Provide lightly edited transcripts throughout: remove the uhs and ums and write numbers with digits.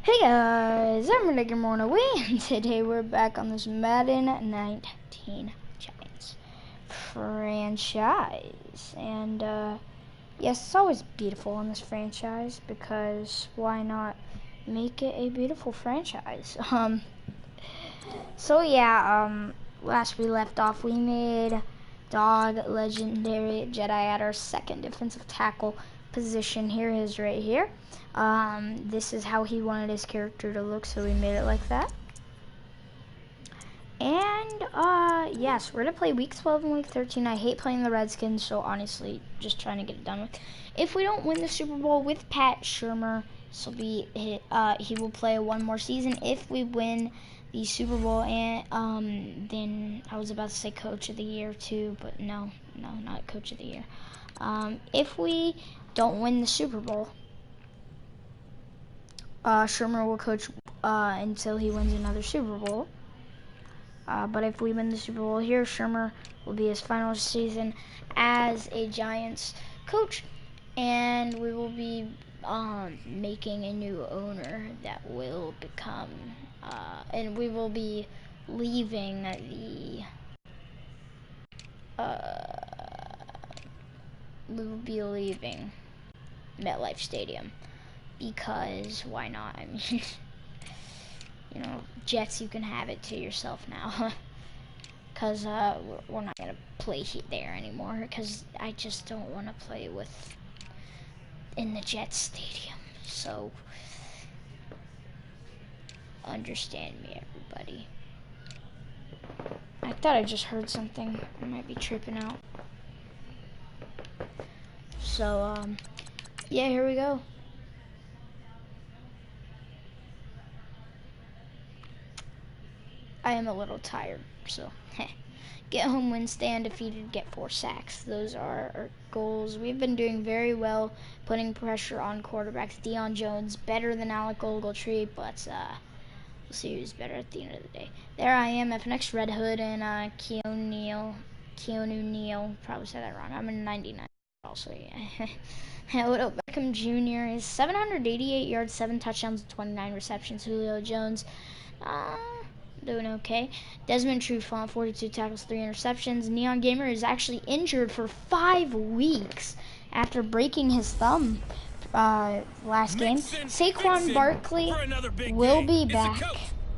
Hey guys, I'm Renegade and today we're back on this Madden 19 Giants franchise. And yes, it's always beautiful in this franchise because why not make it a beautiful franchise? Last we left off, we made Dog Legendary Jedi at our second defensive tackle position. Here he is right here. This is how he wanted his character to look, so we made it like that. And yes, we're gonna play week 12 and week 13. I hate playing the Redskins, so honestly, just trying to get it done with. If we don't win the Super Bowl with Pat Shurmur, he will play one more season. If we win the Super Bowl, and then I was about to say Coach of the Year too, but no, not Coach of the Year. If we don't win the Super Bowl, Shurmur will coach until he wins another Super Bowl. But if we win the Super Bowl here, Shurmur will be his final season as a Giants coach, and we will be making a new owner that will become, and we will be leaving MetLife Stadium. Because why not? I mean, you know, Jets, you can have it to yourself now. Because we're not going to play there anymore. Because I just don't want to play in the Jets Stadium. So, understand me, everybody. I thought I just heard something. I might be tripping out. So, yeah, here we go. I am a little tired, so get home, win, stay undefeated, get 4 sacks. Those are our goals. We've been doing very well putting pressure on quarterbacks. Deion Jones better than Alec Ogletree, but we'll see who's better at the end of the day. There I am, FNX Red Hood and Keanu Neal. Probably said that wrong. I'm in 99 also, yeah. Odell Beckham Jr. is 788 yards, 7 touchdowns, 29 receptions. Julio Jones, doing okay. Desmond Trufant, 42 tackles, 3 interceptions. Neon Gamer is actually injured for 5 weeks after breaking his thumb last game. Saquon Barkley will be back.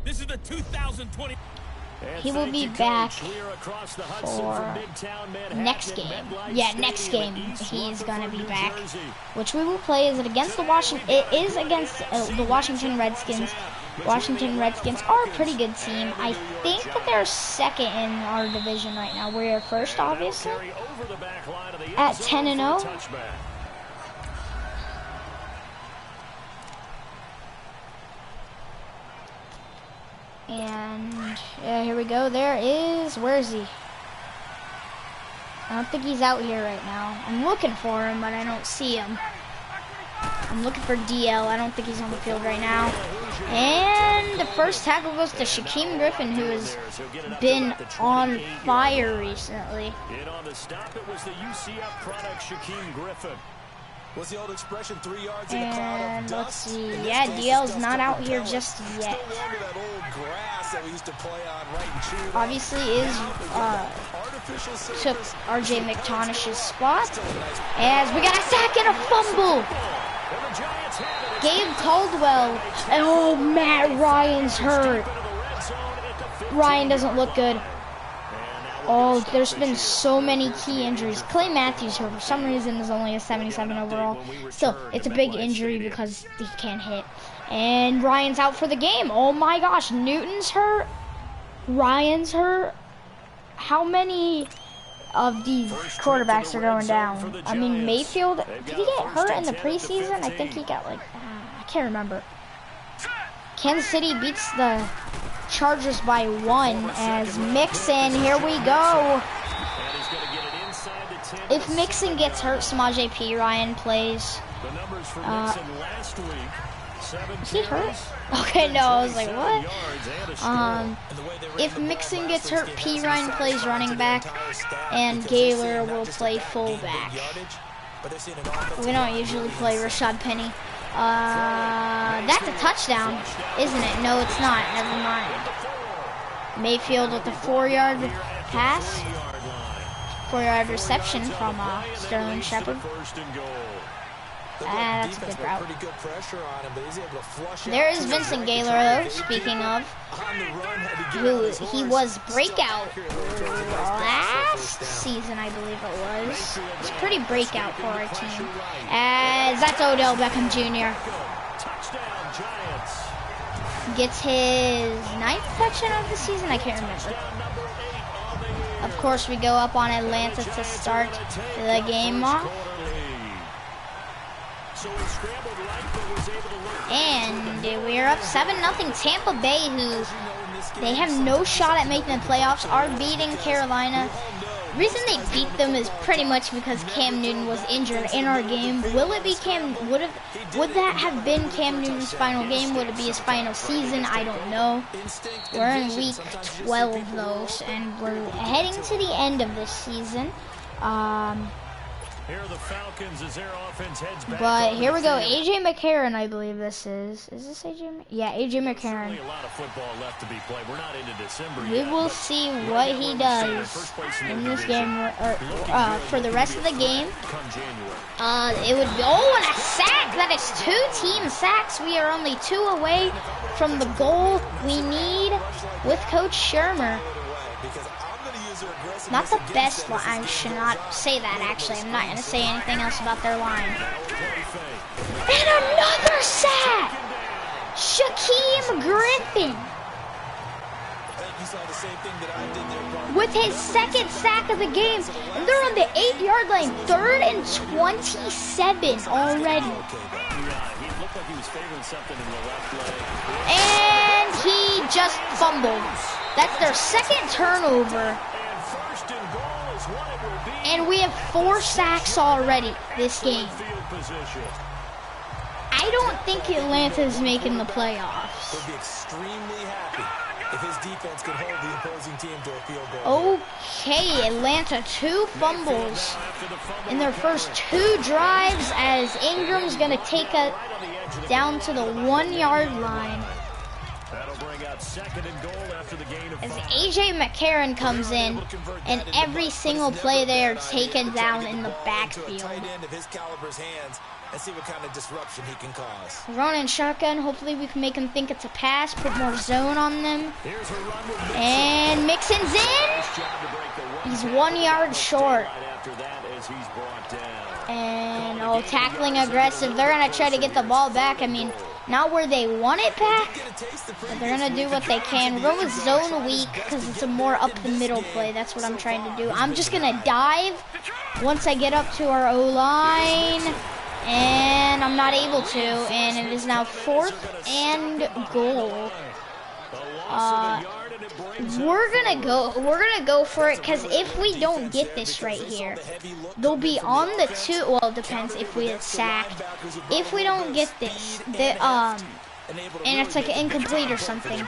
This is the 2020. He will be back for next game. Yeah, next game he's gonna be back, which we will play. Is it against the Washington? It is against the Washington Redskins. Washington Redskins are a pretty good team. I think that they're second in our division right now. We're first, obviously, at 10-0. And yeah, here we go. Where is he? I don't think he's out here right now. I'm looking for him, but I don't see him. I'm looking for DL. I don't think he's on the field right now. And the first tackle goes to Shaquem Griffin, who has been on fire recently. And on the stop, it was the UCF product, Shaquem Griffin. What's the old expression, 3 yards in a cloud of dust? Let's see. Yeah, DL's not out here just yet. Obviously took RJ McTonish's spot. As we got a sack and a fumble. Gabe Caldwell. Oh, Matt Ryan's hurt. Ryan doesn't look good. Oh, there's been so many key injuries. Clay Matthews, for some reason, is only a 77 overall. Still, it's a big injury because he can't hit. And Ryan's out for the game. Oh my gosh, Newton's hurt. Ryan's hurt. How many of these quarterbacks are going down? I mean, Mayfield, did he get hurt in the preseason? I think he got I can't remember. Kansas City beats the Chargers by 1 as Mixon, here we go. If Mixon gets hurt, Samaje Perine plays. Is he hurt? Okay, no, I was like, what? If Mixon gets hurt, Perine plays running back, and Gaylor will play fullback. We don't usually play Rashad Penny. That's a touchdown, isn't it? No, it's not. Never mind. Mayfield with the 4-yard pass. 4-yard reception from Sterling Shepard. That's a good route. There is Vincent Gaylor, though, speaking of, who he was breakout last season, I believe it was. It's pretty breakout for our team. As that's Odell Beckham Jr. Gets his 9th touchdown of the season, I can't remember. Of course, we go up on Atlanta to start the game off. And we're up 7-0. Tampa Bay, who they have no shot at making the playoffs, are beating Carolina. The reason they beat them is pretty much because Cam Newton was injured in our game. Will it be would that have been Cam Newton's final game? Would it be his final season? I don't know. We're in week 12 though, and we're heading to the end of this season. Here are the Falcons as their offense heads back. But here we go. AJ McCarron, I believe this is. Is this AJ? Yeah, AJ McCarron. A lot of football left to be played. We're not into December we yet, will see what he does in this game, or for the rest of the game. It would be, and a sack. That is 2 team sacks. We are only 2 away from the goal we need with Coach Shermer. Not the best line. I should not say that, actually. I'm not going to say anything else about their line. And another sack! Shaquem Griffin with his 2nd sack of the game. And they're on the 8-yard line. 3rd and 27 already. And he just fumbled. That's their 2nd turnover. And we have 4 sacks already this game. I don't think Atlanta's making the playoffs. He'll be extremely happy if his defense can hold the opposing team to a field goal. Okay, Atlanta 2 fumbles in their first 2 drives as Ingram's going to take it down to the 1-yard line. As AJ McCarron comes in, and every single play they are taken down in the backfield. Running shotgun, hopefully we can make him think it's a pass, put more zone on them. And Mixon's in. He's 1 yard short. And tackling aggressive. They're going to try to get the ball back. I mean, not where they want it back, but they're going to do what they can. We're going with zone weak because it's a more up the middle play. That's what I'm trying to do. I'm just going to dive once I get up to our O-line, and I'm not able to, and it is now 4th and goal. We're gonna go for it, because if we don't get this right here, they'll be on the 2. Well, it depends if we get sacked. If we don't get this, and it's like an incomplete or something,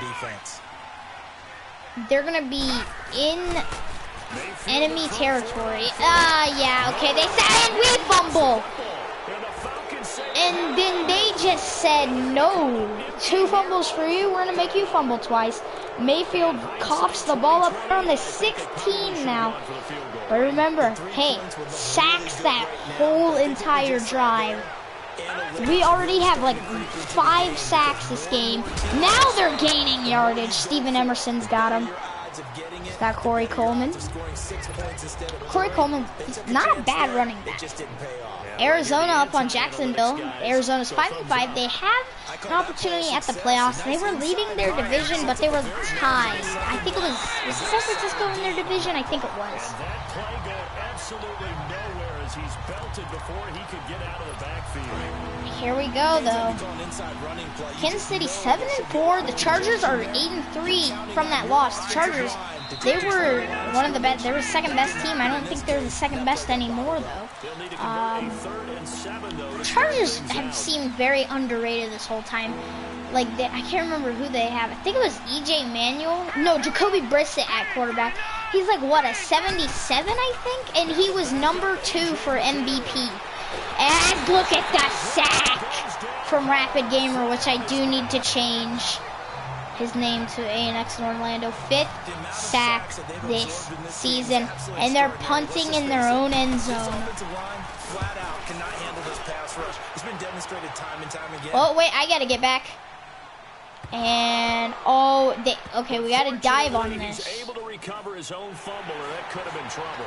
they're gonna be in enemy territory. Yeah, okay, they said, and we fumble. And then they just said, no, 2 fumbles for you. We're going to make you fumble twice. Mayfield coughs the ball up on the 16 now. But remember, hey, sacks that whole entire drive. We already have like 5 sacks this game. Now they're gaining yardage. Steven Emerson's got him. Got Corey Coleman. Corey Coleman is not a bad running back. Arizona up on Jacksonville. Arizona's 5-5. They have an opportunity at the playoffs. They were leading their division, but they were tied. I think it was San Francisco in their division? I think it was. That play got absolutely nowhere as he's belted before he could get out of the backfield. Here we go, though. Kansas City 7-4. The Chargers are 8-3 from that loss. The Chargers, they were one of the best. They were the 2nd best team. I don't think they're the 2nd best anymore, though. Chargers have seemed very underrated this whole time. Like, I can't remember who they have. I think it was E.J. Manuel. No, Jacoby Brissett at quarterback. He's like, what, a 77, I think? And he was number 2 for MVP. And look at the sack. from Rapid Gamer, which I do need to change his name to ANX in Orlando. 5th sack this season, and they're punting in their own end zone. Oh wait, I gotta get back. And okay, we gotta dive on this. Able to recover his own fumble, or that could have been trouble.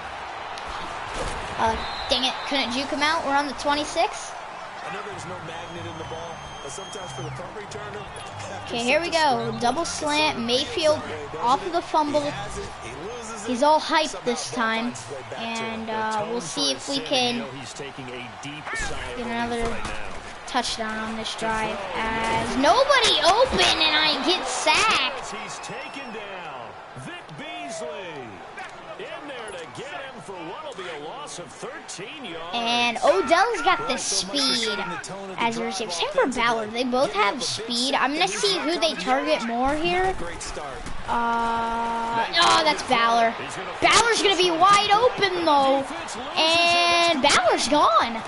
Dang it, couldn't juke him out? We're on the 26. I know there's no magnet in the ball, but sometimes for the punt returner. Okay, here we go. Double slant, Mayfield off of the fumble. He's all hyped this time, and we'll see if we can get another touchdown on this drive, as nobody open and I get sacked. He's taken down. Vic Beasley in there to get him for what'll be a loss of 13 yards. And Odell's got the speed as a receiver. Same for Ballard. They both have speed. I'm gonna see who they target more here. Oh, that's Ballard. Ballard's gonna be wide open though, and Ballard's gone.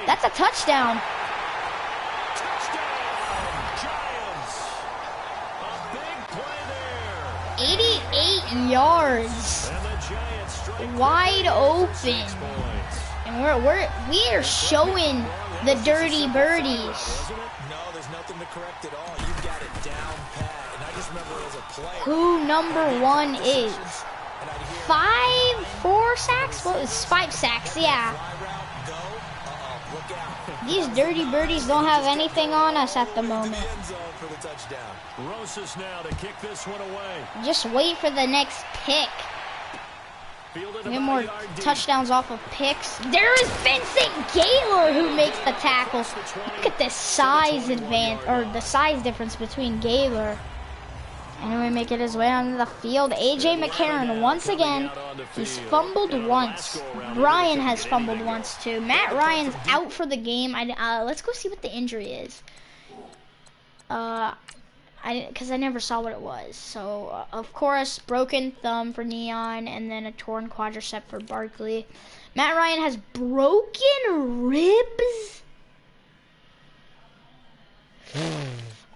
That's a touchdown. 88 yards. Wide open. And we are showing the dirty birdies. No, there's nothing to correct at all. You got it down pat. And I just remember as a player who number 1 is. 4 sacks? Well, it's 5 sacks, yeah. These dirty birdies don't have anything on us at the moment. Rosas now to kick this one away. Just wait for the next pick. We have more touchdowns off of picks. There is Vincent Gaylor who makes the tackle. Look at this size the size difference between Gaylor. Anyway, making his way onto the field. A.J. McCarron once again. He's fumbled once. Brian has fumbled once too. Matt Ryan's out for the game. Let's go see what the injury is. Because I never saw what it was. So, of course, broken thumb for Neon, and then a torn quadricep for Barkley. Matt Ryan has broken ribs.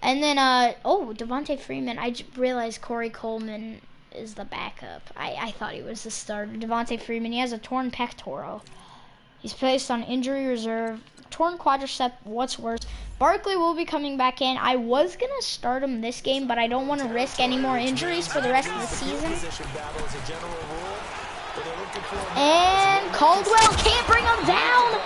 And then, Devontae Freeman. I realized Corey Coleman is the backup. I thought he was the starter. Devontae Freeman, he has a torn pectoral. He's placed on injury reserve. Torn quadricep, what's worse. Barkley will be coming back in. I was going to start him this game, but I don't want to risk any more injuries for the rest of the season. And Caldwell can't bring him down,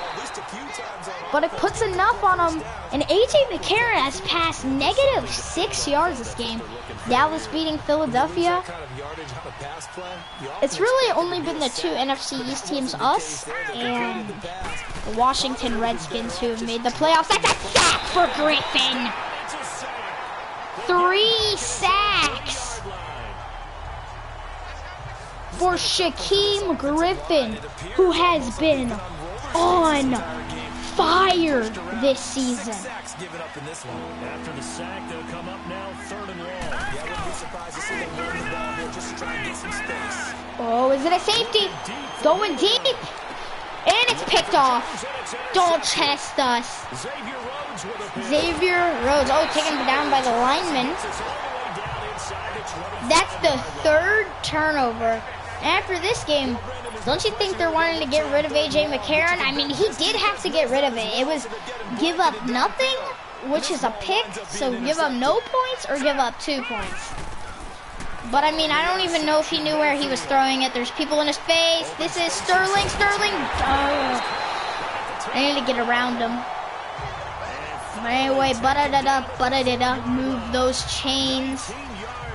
but it puts enough on him. And A.J. McCarron has passed -6 yards this game. Dallas beating Philadelphia. It's really only been the 2 NFC East teams, us and the Washington Redskins, who have made the playoffs. That's a sack for Griffin. 3 sacks for Shaquem Griffin, who has been on fire this season. After the sack, they'll come up now 3rd and long. Oh, is it a safety? Going deep. And it's picked off. Don't test us. Xavier Rhodes. Oh, taken down by the lineman. That's the 3rd turnover. After this game, don't you think they're wanting to get rid of A.J. McCarron? I mean, he did have to get rid of it. It was give up nothing, which is a pick. So give up no points or give up 2 points. But I mean, I don't even know if he knew where he was throwing it. There's people in his face. This is Sterling. Oh. I need to get around him. But anyway, ba-da-da-da, move those chains,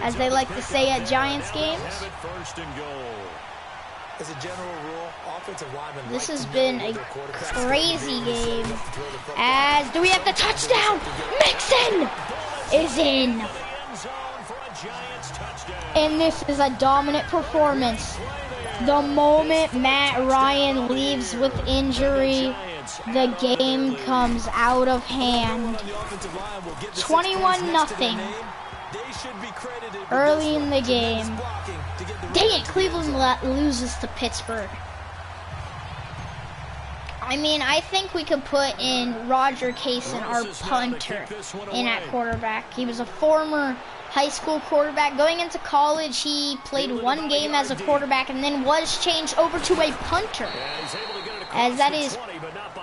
as they like to say at Giants games. As a general rule, offensive linemen this has been a crazy game. As do we have the touchdown? Mixon is in. And this is a dominant performance. The moment Matt Ryan leaves with injury, the game comes out of hand. 21-0. Early in the game. Dang it, Cleveland loses to Pittsburgh. I mean, I think we could put in Roger Kaysen, our punter, in at quarterback. He was a former high school quarterback. Going into college, he played one game as a quarterback and then was changed over to a punter. As that is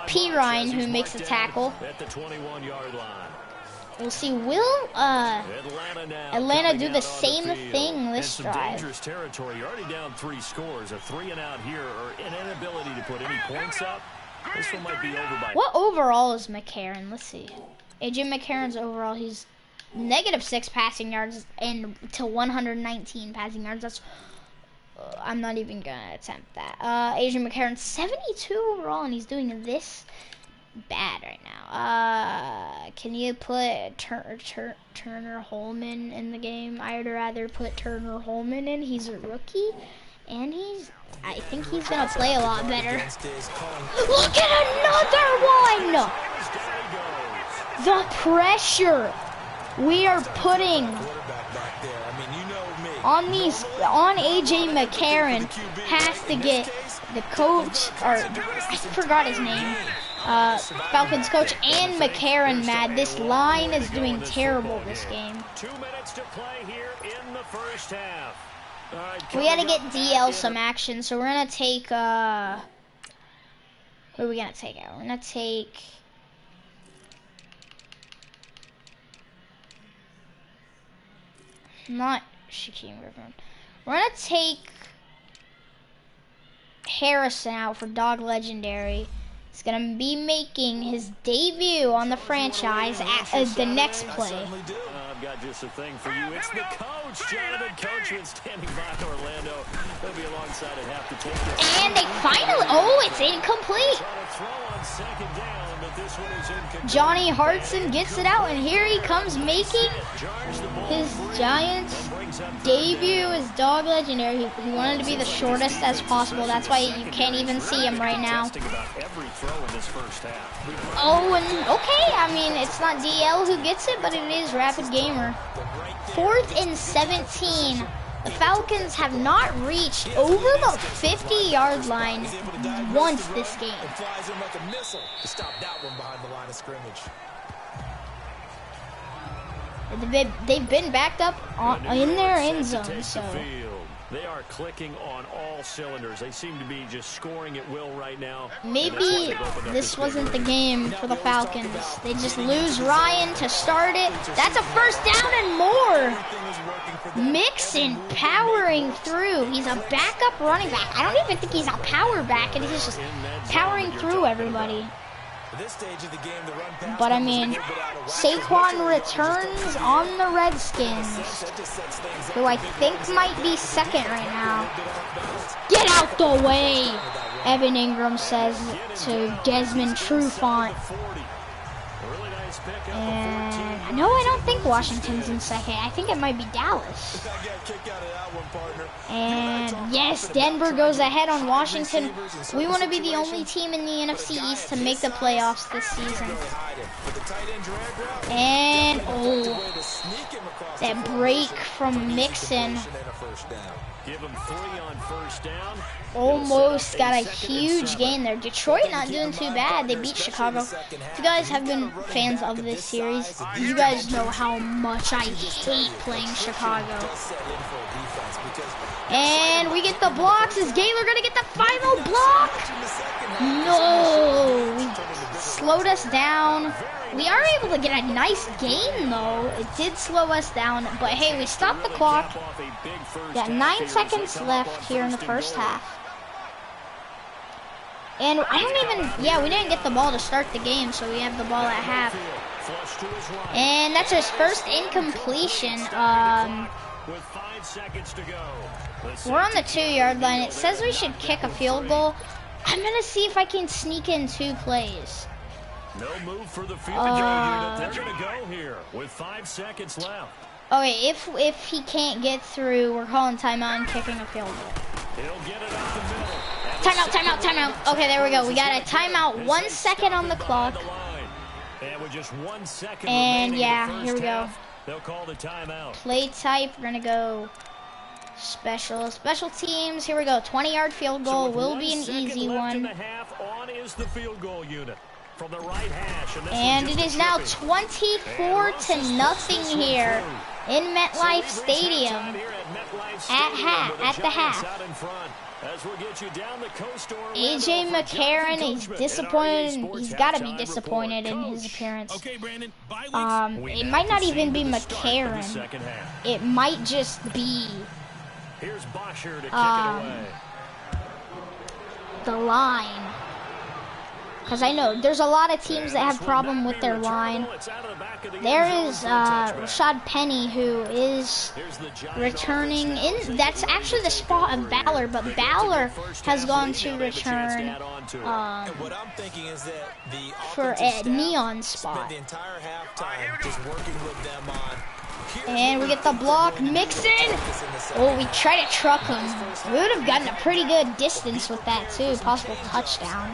P. Ryan who makes the tackle. We'll see, will Atlanta do the same thing this drive? Dangerous territory. You're already down 3 scores. A 3 and out here, or an inability to put any points up. This one might be over by. What overall is McCarron? Let's see. AJ McCarron's overall, he's -6 passing yards and to 119 passing yards. That's I'm not even gonna attempt that. AJ McCarron 72 overall, and he's doing this bad right now. Can you put Turner Holman in the game? I'd rather put Turner Holman in. He's a rookie, and I think he's gonna play a lot better. Look at another one! The pressure we are putting on AJ McCarron has to get the coach, or I forgot his name, Falcons coach and McCarron mad. This line is doing terrible this game. 2 minutes to play here in the first half. We gotta get DL some action, so we're gonna take, what are we gonna take out? We're gonna take, not Shaquem Griffin. We're gonna take Harrison out for Dog Legendary. He's gonna be making his debut on the franchise at the next play. I've got just a thing for you. It's the coach, Jonathan Coachman, standing by Orlando. They'll be alongside at half to take this. And they finally, oh, it's incomplete. Throw on second down, but this one is incomplete. Johnny Hartson gets it out, and here he comes making his Giants debut as Dog Legendary. He wanted to be the shortest as possible. That's why you can't even see him right now. Oh, and okay, I mean, it's not DL who gets it, but it is Rapid Gamer. 4th and 17. The Falcons have not reached over the 50-yard line once this game. They've been backed up in their end zone, so. They are clicking on all cylinders. They seem to be just scoring at will right now. Maybe this wasn't the game for the Falcons. They just lose Ryan to start it. That's a first down and more. Mixon powering through. He's a backup running back. I don't even think he's a power back, and he's just powering through everybody. But I mean, Saquon returns on the Redskins, who I think might be second right now. Get out the way, Evan Ingram says to Desmond Trufant. And no, I don't think Washington's in second. I think it might be Dallas. And yes, Denver goes ahead on Washington. We want to be the only team in the NFC East to make the playoffs this season. And oh, that break from Mixon. Give him 3 on first down. Almost got a huge gain there. Detroit not doing too bad. They beat Chicago. If you guys have been fans of this series, you guys know how much I hate playing Chicago. And we get the blocks. Is Gaylor going to get the final block? No. We slowed us down. We are able to get a nice gain, though. It did slow us down. But, hey, we stopped the clock. Got 9 seconds left here in the first half. And I don't even, yeah, we didn't get the ball to start the game, so we have the ball at half. And that's his first incompletion. We're on the 2-yard line. It says we should kick a field goal. I'm going to see if I can sneak in 2 plays. No move for the field goal unit. They're going to go here with 5 seconds left. Okay, if he can't get through, we're calling timeout and kicking a field goal. He'll get it up the middle. Timeout, timeout, timeout. Okay, there we go. We got a timeout. 1 second on the clock. And with just 1 second and yeah, here we go. They'll call the timeout. Play type. We're gonna go Special teams. Here we go. 20-yard field goal will be an easy one. On is the field goal unit from the right hash, and it is now 24-0 here in MetLife Stadium at the half. AJ McCarron, he's disappointed. He's got to be disappointed in his appearance. It might not even be McCarron. It might just be the line. Because I know there's a lot of teams that have problem with their line. There is Rashad Penny, who is returning in. That's actually the spot of Ballard, but Ballard has gone to return for a Neon spot. And we get the block. Mixon. Oh, we try to truck him. We would have gotten a pretty good distance with that too. Possible touchdown.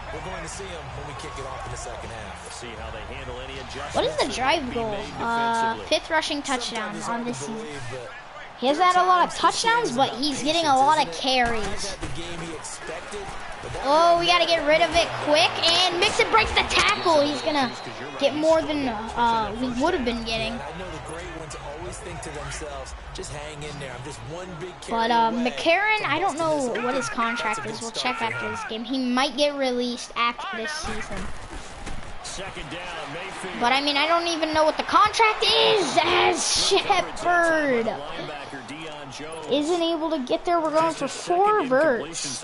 What is the drive goal? 5th rushing touchdown on this season. He hasn't had a lot of touchdowns, but he's getting a lot of carries. Oh, we got to get rid of it quick. And Mixon breaks the tackle. He's going to get more than we would have been getting. But McCarron, I don't know what his contract is. We'll check after this game. He might get released after this season. But I mean, I don't even know what the contract is, as Shepard isn't able to get there. We're going for 4 verts.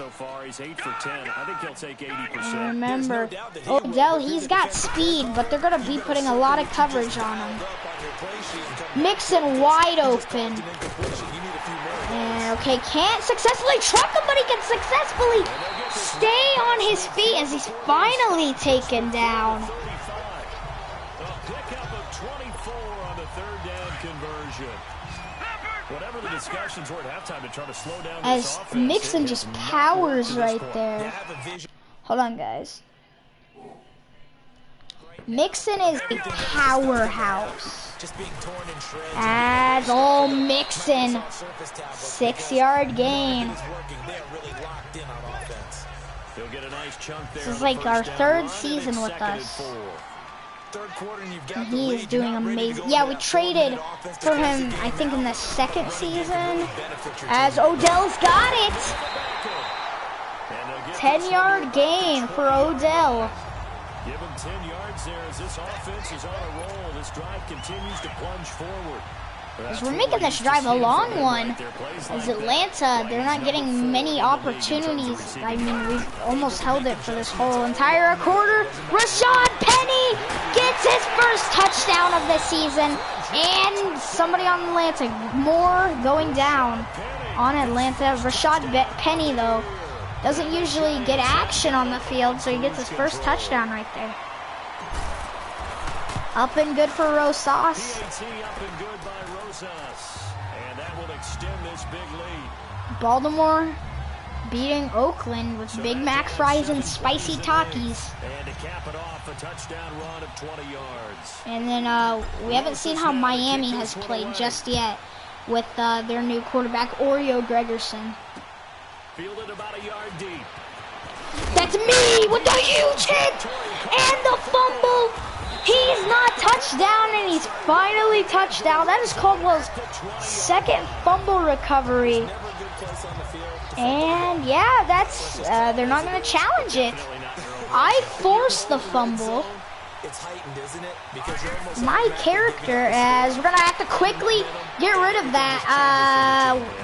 And remember, Odell, he's got speed, but they're going to be putting a lot of coverage on him. Mixon wide open. And okay, can't successfully truck him, but he can successfully stay on his feet as he's finally taken down. As Mixon just powers right there. Hold on, guys. Mixon is a powerhouse. As all Mixon, 6-yard gain. This is like our 3rd season with us. And he is doing amazing. Yeah, we traded for him, I think, in the 2nd season. As Odell's got it. 10-yard gain for Odell. Give him 10 yards there as this offense is on a roll. This drive continues to plunge forward. As we're making this drive a long one, as Atlanta, they're not getting many opportunities. I mean, we've almost held it for this whole entire quarter. Rashad Penny gets his first touchdown of the season. And somebody on Atlanta, more going down on Atlanta. Rashad Penny, though, doesn't usually get action on the field, so he gets his first touchdown right there. Up and good for Rosas. Baltimore beating Oakland with Big Mac fries and spicy Takis. And to cap it off, a touchdown run of 20 yards. And then we haven't seen how Miami has played just yet with their new quarterback, Oreo Gregerson. Fielded about a yard deep. That's me with the huge hit and the fumble. He's not touchdown, and he's finally touchdown. That is Caldwell's 2nd fumble recovery. And yeah, that's they're not going to challenge it. I forced the fumble. My character, as we're going to have to quickly get rid of that.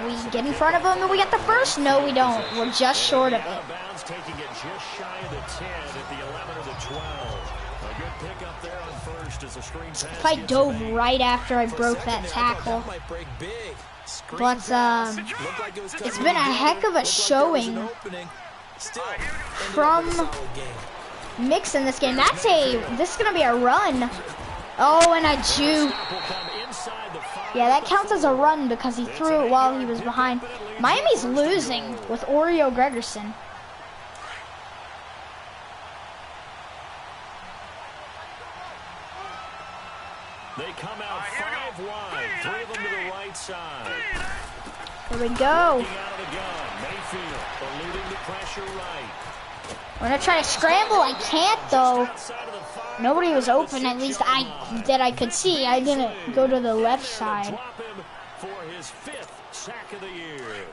We get in front of him and we get the first. No, we don't. We're just short of it. Taking it just shy of the 10 at the 11 of the 12. A good pick up there on first as a screen pass. If I dove right after I broke that tackle. But it's been a heck of a showing from Mixon this game. This is gonna be a run. Oh, and a juke. Yeah, that counts as a run because he threw it while he was behind. Miami's losing with Oreo Gregerson. They come out 5 wide, 3 of them to the right side. We're we go. Looking out of the gun. Mayfield eluding the pressure right. We're gonna try to scramble. I can't though. Outside of the 5. Nobody was open, at least I could see. I didn't go to the left side. Drop him for his 5th sack of the year.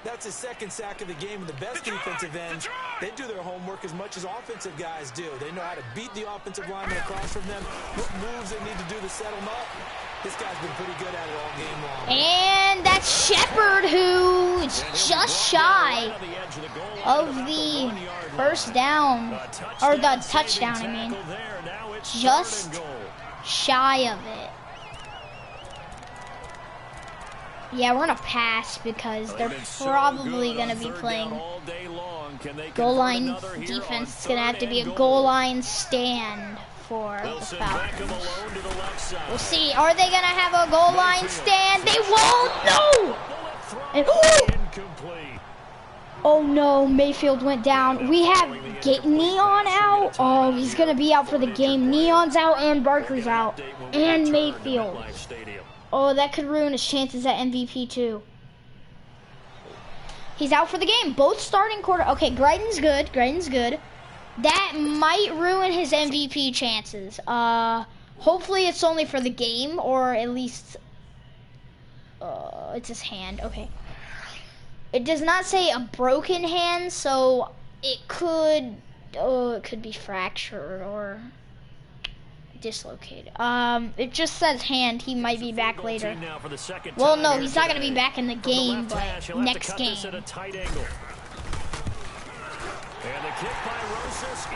That's his 2nd sack of the game, and the best defensive ends, they do their homework as much as offensive guys do. They know how to beat the offensive lineman across from them, what moves they need to do to set them up. This guy's been pretty good at it all game long. And that's Shepard, who is just shy of the first down, or the touchdown, I mean. Just shy of it. Yeah, we're going to pass because they're probably going to be playing goal line defense. It's going to have to be a goal line stand for the Falcons. We'll see. Are they going to have a goal line stand? They won't! No! And, oh no, Mayfield went down. We have Neon out. Oh, he's going to be out for the game. Neon's out and Barker's out. And Mayfield. Oh, that could ruin his chances at MVP too. He's out for the game. Both starting quarter. Okay, Greiden's good. Greiden's good. That might ruin his MVP chances. Hopefully it's only for the game, or at least it's his hand. Okay. It does not say a broken hand, so it could be fractured or dislocated. It just says hand. He might be back later. Well, no, he's not going to be back in the game, but next game.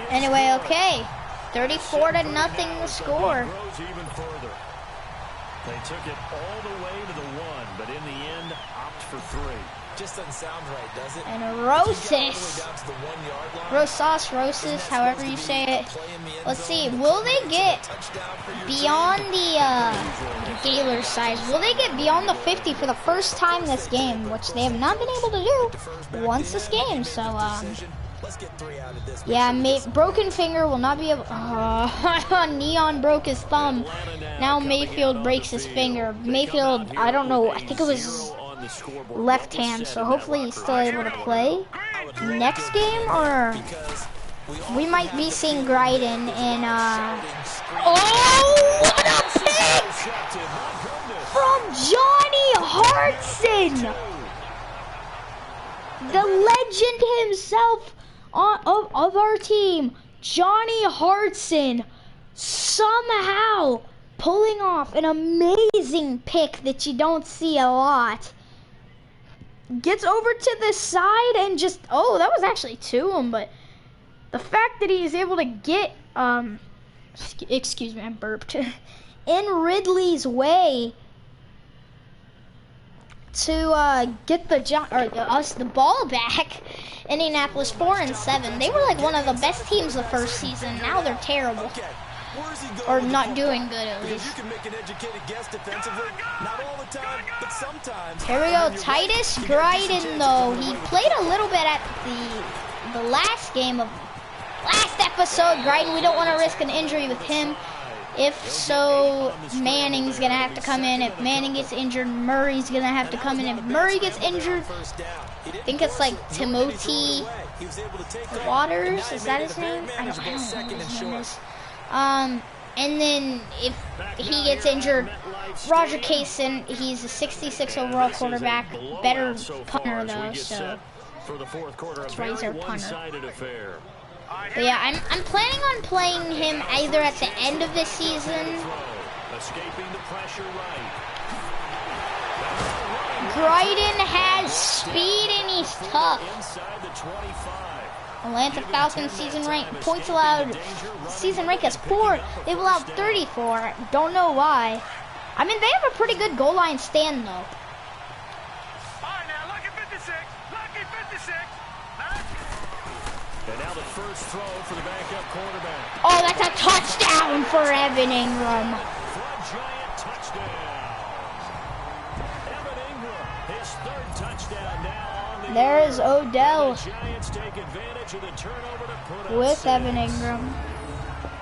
Anyway, okay. 34-0 the score. They took it all the way to the 1, but in the end, opt for 3. Just doesn't sound right, does it? And Rosas, however you say it. Let's see, will they get beyond the Gaylor size? Will they get beyond the 50 for the first time this game, which they have not been able to do once this game? So, yeah, broken finger will not be able. Neon broke his thumb. Now Mayfield breaks his finger. Mayfield, I don't know. I think it was left hand, so hopefully he's still able to play next game, or we might be seeing Greiden in oh, what a pick from Johnny Hartson, the legend himself of our team. Johnny Hartson somehow pulling off an amazing pick that you don't see a lot. Gets over to the side and just, oh, that was actually to him, but the fact that he's able to get, excuse me, I burped, in Ridley's way to get the ball back. Indianapolis 4-7. They were like one of the best teams the first season. Now they're terrible. Or not doing good, at least. Here we go, Titus Greiden, though. He played a little bit at the last game of last episode. Greiden, we don't want to risk an injury with him. If so, Manning's going to have to come in. If Manning gets injured, Murray's going to have to come in. If Murray gets injured, I think it's like Timothy Waters. Is that his name? I don't know what his name is. And then if he gets injured, Roger Kaysen, he's a 66 overall quarterback, better punter though, so that's why he's our punter. But yeah, I'm planning on playing him either at the end of this season. Greiden has speed and he's tough. Atlanta Falcons season rank, points allowed, season rank is 4. They've allowed 34. Don't know why. I mean, they have a pretty good goal line stand, though. And now the first throw for the backup quarterback. Oh, that's a touchdown for Evan Ingram. Giant touchdown. Evan Ingram, his 3rd touchdown now on the There's Odell. The Giants take advantage of the turnover to put with Evan Ingram.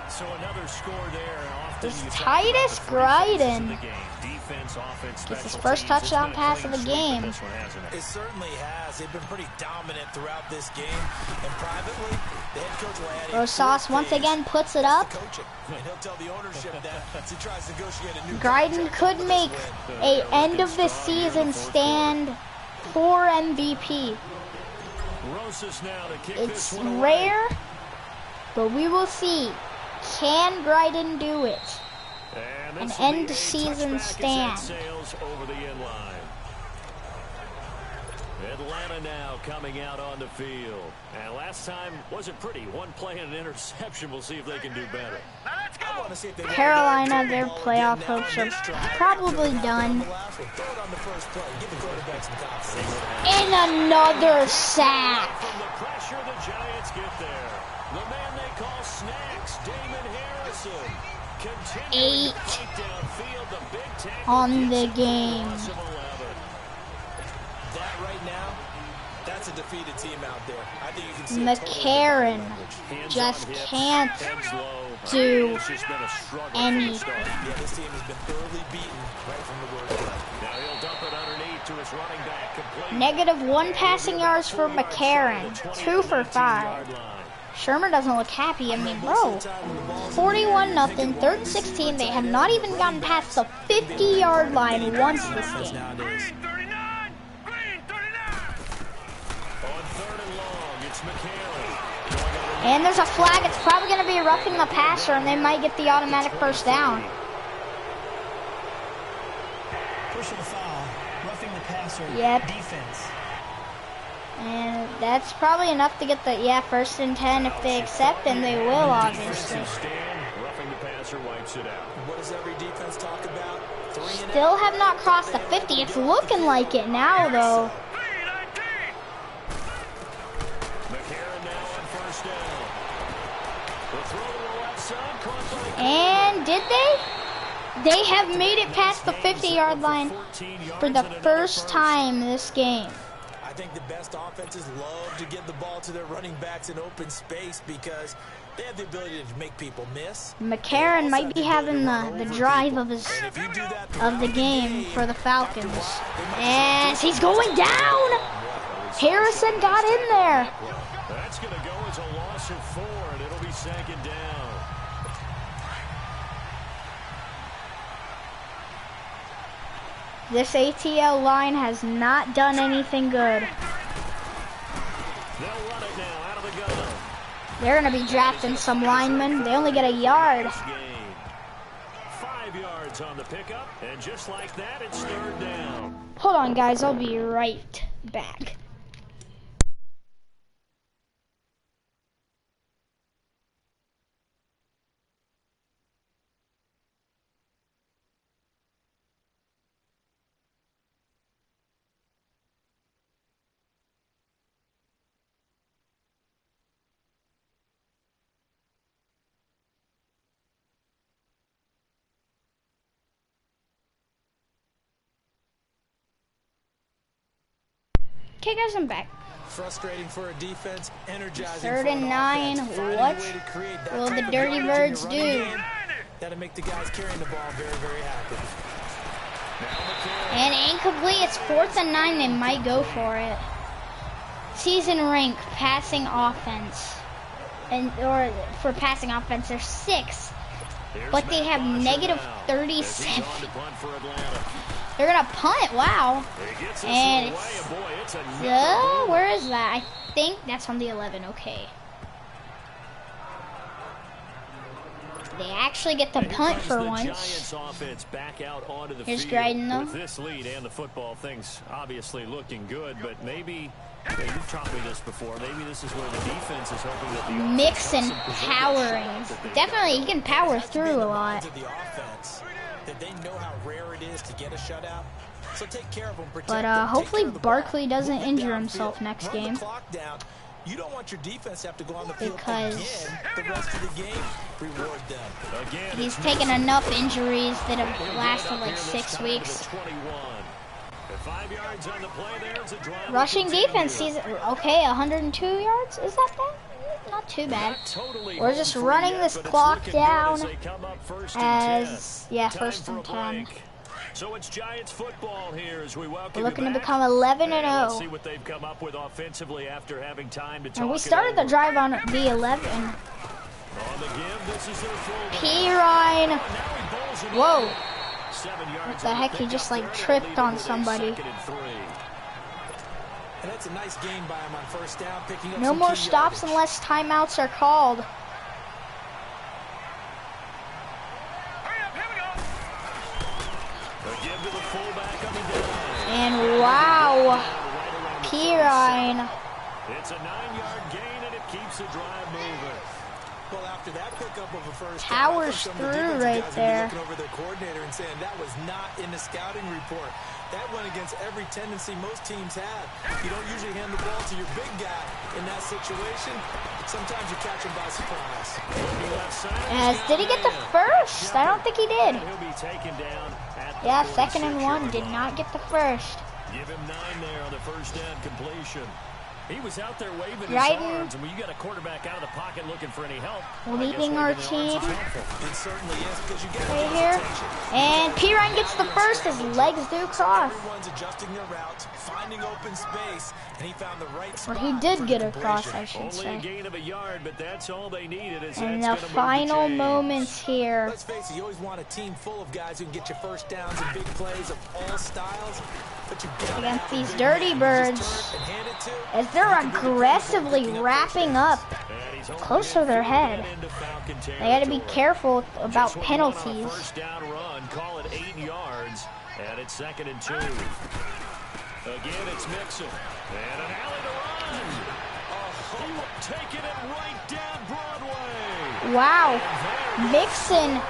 So another score there. This Titus Greiden. defense, offense, Gets his special first teams. touchdown It's been a pass of clean the sweep game. with this one, hasn't it? It certainly has. They've been pretty dominant throughout this game. And privately, the head coach will add Rosas once again puts it up. coaching. And he'll tell the ownership that as he tries to negotiate a new Dryden could make a end of the season stand for MVP. Rosas now to kick It's this one rare, but we will see. Can Dryden do it? And An this will be end a season touchback stand. as that sails over the end line. Atlanta now coming out on the field. And last time wasn't pretty. One play and an interception. We'll see if they can do better. Carolina, their playoff hopes are probably done. And another sack. From the pressure, the Giants get there. The man they call Snacks, Damon Harrison. 8 on the game. That right now, that's a defeated team out there. I think you can see McCarron just can't do anything. Yeah, this team has been thoroughly beaten right from the word go. Now he'll dump it underneath to his running back. Complete. -1 passing yards for McCarron. 2 for 5. Shermer doesn't look happy. I mean, bro, 41-0, 3rd and 16. They have not even gotten past the 50-yard line once this game. On 3rd and long, it's McCarron. And there's a flag. It's probably going to be roughing the passer, and they might get the automatic first down. Personal foul, roughing the passer, Yep. defense. And that's probably enough to get the, 1st and 10 if they accept, and they will, obviously. Roughing the passer wipes it out. What does every defense talk about? 3 and Still have not crossed the 50. It's looking like it now, though. McCarron now on 1st down. The throw to the left side, caught by And did they? They have made it past the 50-yard line for the first time this game. I think the best offenses love to get the ball to their running backs in open space because they have the ability to make people miss. McCarron might be having the drive of the game for the Falcons. And he's going down. Harrison got in there. That's going to go as a loss of 4, and it'll be 2nd down. This ATL line has not done anything good. They'll run it now out of the gun. They're going to be drafting some linemen. They only get a yard. 5 yards on the pickup, and just like that, it's 3rd down. Hold on, guys. I'll be right back. Okay, guys, I'm back. Frustrating for a defense, energizing 3rd for and an 9. offense. Finding a What way to create that will type the of Dirty yardage in Birds your do? running game. That'll make the guys carrying the ball very, very happy. And incomplete. It's 4th and 9. They might go for it. Season rank passing offense, or for passing offense, they're 6th, but they have -37. They're gonna punt. Wow. And it's where is that? I think that's on the 11. Okay. They actually get the punt for once. Here's Dryden, though. With this lead and the football, things obviously looking good, but maybe, you've taught me this before, maybe this is where the defense is hoping that the Mix and powering. Definitely, he can power through a lot. That they know how rare it is to get a shutout. So take care of them, But hopefully Barkley doesn't injure himself next game. You don't want your defense to have to go on the field Because again the rest of the game. Reward them. He's taken enough injuries that have lasted like 6 weeks. 5 yards on the play there. It's a drive. Rushing defense sees okay, 102 yards. Is that bad? Not too bad. We're just running this clock down as 1st and 10. So it's Giants football here as we welcome We're looking you to back. become 11-0. Let's see what they've come up with offensively after having time to talk. And we started the drive on the 11. On the give, this is their fullback. Pirine. Now he bowls it Whoa. in. 7 yards. What the heck? He just like tripped on somebody. And that's a nice gain by him on first down, picking up No some more key stops yardage. unless timeouts are called. And wow, Pirine. It's a 9-yard gain and it keeps the drive moving. Well, after that pickup of a first Powers down, through right there. looking over their coordinator and saying that was not in the scouting report. That went against every tendency most teams have. You don't usually hand the ball to your big guy in that situation. Sometimes you catch him by surprise. Did he get the first? I don't think he did. He'll be taken down at the Yeah, 2nd and 1. 46-yard Did line. not get the first. Give him 9 there on the first down completion. He was out there waving his Right. arms, and when you got a quarterback out of the pocket looking for any help, Leading our team It certainly is because you get right here. And Pirine gets the first. His legs do cross. Everyone's adjusting their routes, finding open space, and he found the right Or spot. he for did the get a completion. cross, I should only a say. gain of a yard, but that's all they needed. As And that's the gonna move final chains. moments here. Let's face it, you always want a team full of guys who can get you first downs and big plays of all styles. But you gotta Against have a these big dirty man you just birds. turn and hand it to. As they're aggressively wrapping up And he's close to their head. into Falcon They got to be territory. careful about Just went on a penalties. first down run, call it 8 yards, and it's 2nd and 2. Again, it's Mixon. And an alley to run. Oh, taking it right down Broadway. Wow. Mixon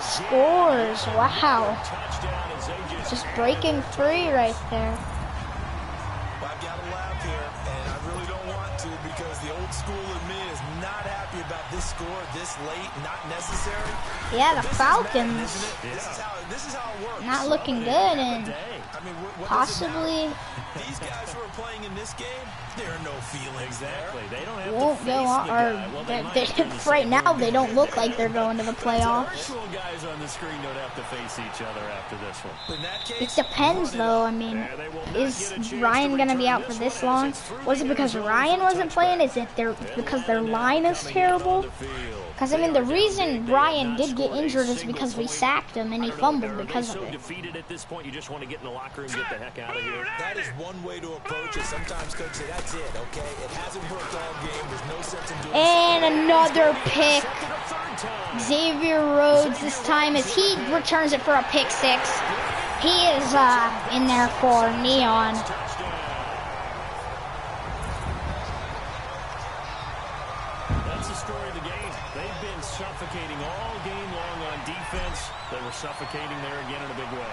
scores. Wow. Touchdown as they Just breaking free right there. Well, I've got to laugh here, and I really don't want to because the old school in me is not happy about this score this late, not necessary. Yeah, the This is Madden, Falcons isn't it? This is how it works. not looking good, and I mean, what does it possibly matter? These guys who are playing in this game, there are no feelings Exactly. They don't have won't to go face on. the Or guy. Well, they might if they're in the right same now, room. they don't look like they're going to the The playoffs. virtual guys on the screen don't have to face each other after this one. there. In that It case, depends, though. I mean, Yeah, they will not is get a chance Ryan to going to be return out for this this one as long? it's through Was the it because end zone Ryan for a wasn't playing? touchback. Is it because their They'll line have is coming in terrible? on the field. Because, I mean, the reason Ryan did get injured is because we sacked him and he fumbled because of so it. defeated at this point, you just want to get in the locker room and get the heck out of here. that is one way to approach it. Sometimes coaches say, that's it, okay? It hasn't worked all game. There's no sense in doing And another pick. Second or third time. Xavier Rhodes this time as he returns it for a pick 6. He is in there for Neon. That's the story of the game. They've been suffocating all game long on defense. They were suffocating there again in a big way.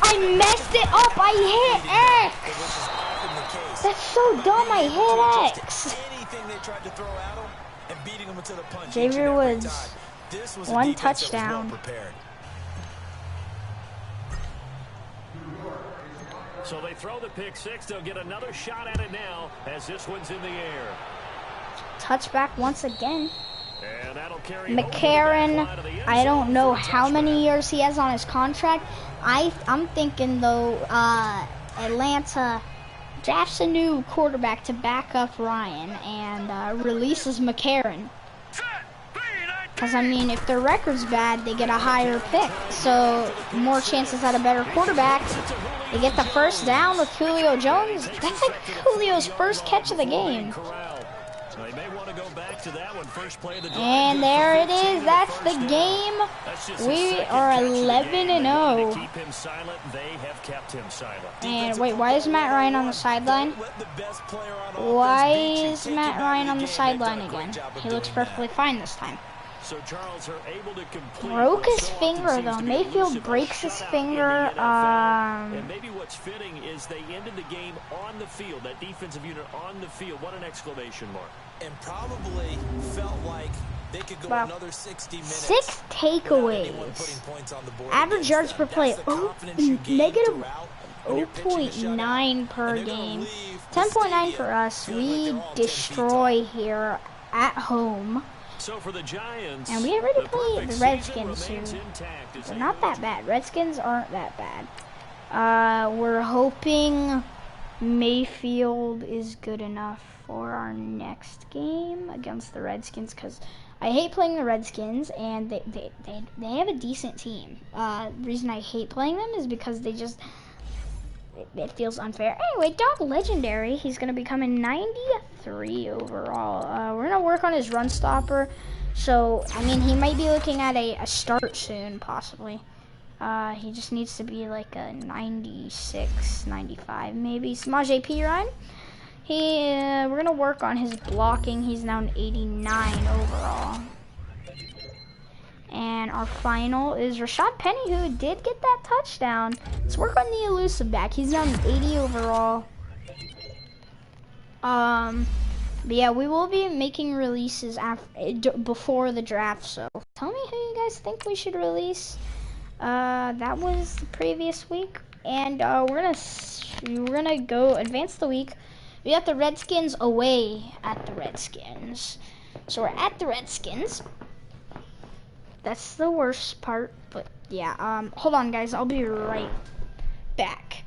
I messed it up. I hit X. which is often the case. That's so dumb. I hit X. Anything they tried to throw at him and beating him into the punch. Xavier each and every Woods, time. This was a one defense that was touchdown. well prepared. So they throw the pick 6. They'll get another shot at it now as this one's in the air. Touchback once again. And that'll carry McCarron, I don't know how many years he has on his contract. I'm thinking, though, Atlanta drafts a new quarterback to back up Ryan and releases McCarron. Because, I mean, if their record's bad, they get a higher pick. So, more chances at a better quarterback. They get the first down with Julio Jones. That's like Julio's first catch of the game. They may want to go back to that one. First play of the drive. And there it is. That's the game. We are 11-0. To keep him silent, they have kept him silent. And wait, why is Matt Ryan on the sideline? Why is Matt Ryan on the sideline again? He looks perfectly fine this time. So Charles are able to complete Broke what his so often finger, seems though. to be Mayfield elusive breaks his shutout in the finger. NFL. And maybe what's fitting is they ended the game on the field. That defensive unit on the field. What an exclamation mark. And probably felt like they could go Wow. another 60 minutes. 6 without anyone takeaways. putting points on the board Average against yards them. per play, That's the confidence you gain negative throughout when you're pitching a shutout. 0.9 per And they're gonna game. leave the 10.9 for stadium us. feeling like We they're all 10 feet destroy here at home. So for the Giants, And we already the played perfect the season Redskins, remains who intact as they're they not move that bad. Redskins aren't that bad. We're hoping Mayfield is good enough for our next game against the Redskins, because I hate playing the Redskins, and they have a decent team. The reason I hate playing them is because they just, it feels unfair. Anyway, Dog Legendary, he's going to become a 93 overall. We're going to work on his run stopper. So, I mean, he might be looking at a start soon, possibly. He just needs to be like a 96, 95 maybe. Samaje Perine, we're going to work on his blocking. He's now an 89 overall. And our final is Rashad Penny, who did get that touchdown. Let's work on the elusive back. He's now an 80 overall. But yeah, we will be making releases before the draft, so tell me who you guys think we should release. That was the previous week, and we're gonna go advance the week. We got the Redskins away at the Redskins, so we're at the Redskins. That's the worst part, but yeah. Hold on, guys. I'll be right back.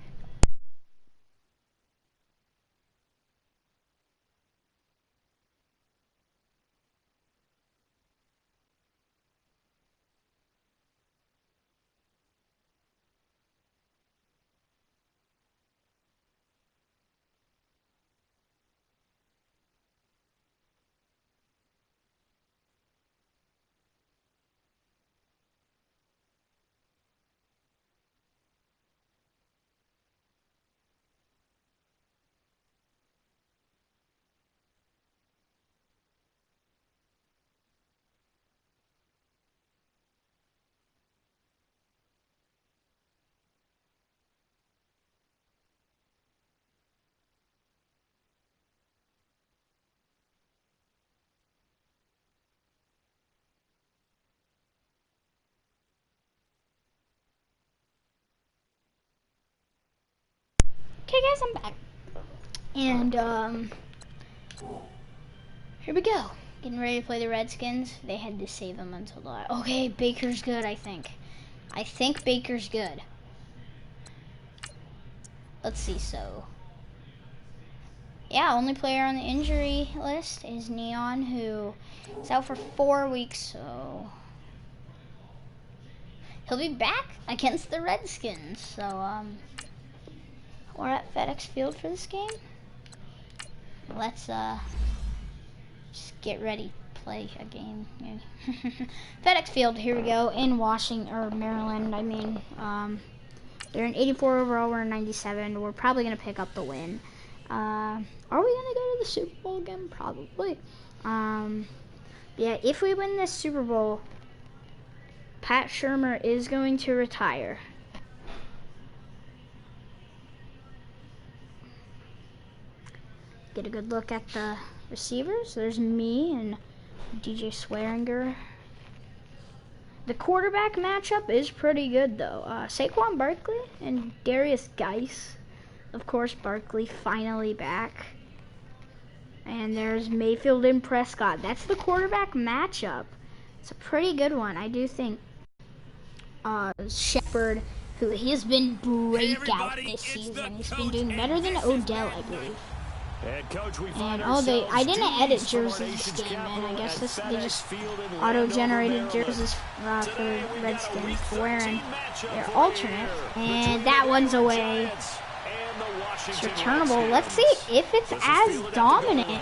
Okay, guys, I'm back, and here we go. Getting ready to play the Redskins. They had to save him until the okay. Baker's good, I think. I think Baker's good. Let's see. So, yeah, only player on the injury list is Neon, who is out for 4 weeks. So he'll be back against the Redskins. So we're at FedEx Field for this game. Let's just get ready to play a game. FedEx Field, here we go, in Washington, or Maryland, I mean. They're an 84 overall, we're a 97. We're probably going to pick up the win. Are we going to go to the Super Bowl again? Probably. Yeah, if we win this Super Bowl, Pat Shurmur is going to retire. Get a good look at the receivers. There's me and DJ Swearinger. The quarterback matchup is pretty good, though. Saquon Barkley and Darius Geis. Of course, Barkley finally back. And there's Mayfield and Prescott. That's the quarterback matchup. It's a pretty good one, I do think. Shepard, who he has been breakout this season. He's been doing better than Odell, I believe. And I didn't edit jerseys this game, man. I guess they just auto-generated jerseys for Redskins wearing their alternate. And that one's away. It's returnable. Let's see if it's as dominant.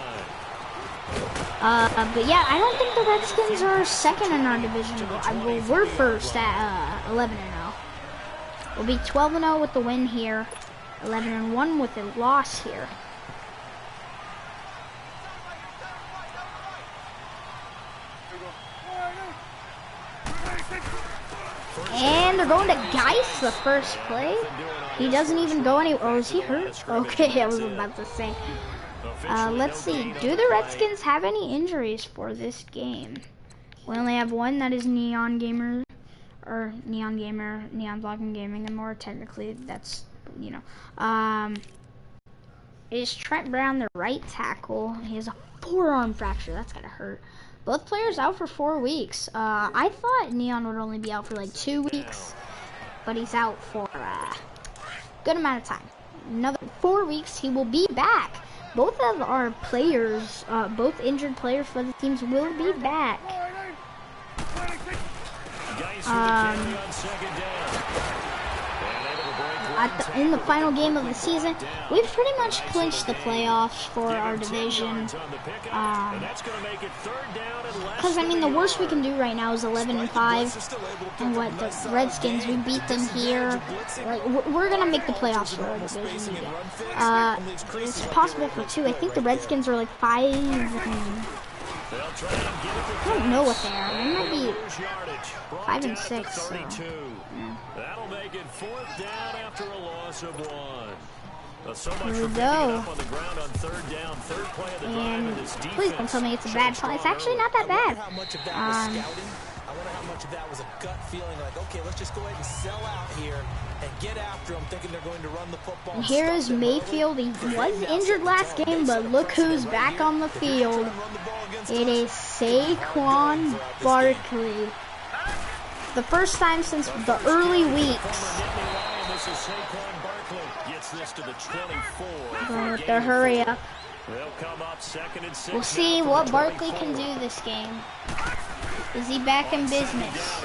But yeah, I don't think the Redskins are second in our division. Well, we're first at 11-0. We'll be 12-0 with the win here, 11-1 with the loss here. And they're going to Geis the first play. He doesn't even go anywhere. Oh, is he hurt? Okay, I was about to say. Let's see. Do the Redskins have any injuries for this game? We only have one. That is Neon Gamer. Or Neon Gamer. Neon Vlogging Gaming. And more technically, that's, you know. Is Trent Brown the right tackle? He has a forearm fracture. That's gotta hurt. Both players out for 4 weeks. I thought Neon would only be out for like 2 weeks, but he's out for good amount of time. Another 4 weeks, he will be back. Both of our players, both injured players for the teams will be back. In the final game of the season, we've pretty much clinched the playoffs for our division. Because, I mean, the worst we can do right now is 11-5. And what, the Redskins, we beat them here. Like, we're going to make the playoffs for our division again. It's possible for 2. I think the Redskins are like 5 I don't know what they are. They might be 5 and 6. So. That'll make it 4th down after a loss of 1. Here we go. And please don't tell me it's a bad play. It's actually not that bad. I wonder how much of that was a gut feeling like, okay, let's just go ahead and sell out here and get after them, thinking they're going to run the football. And here is Mayfield. He was injured last game, but look who's back on the field. It is Saquon Barkley. The first time since the early weeks. Going with the hurry up. We'll see what Barkley can do this game. Is he back in business?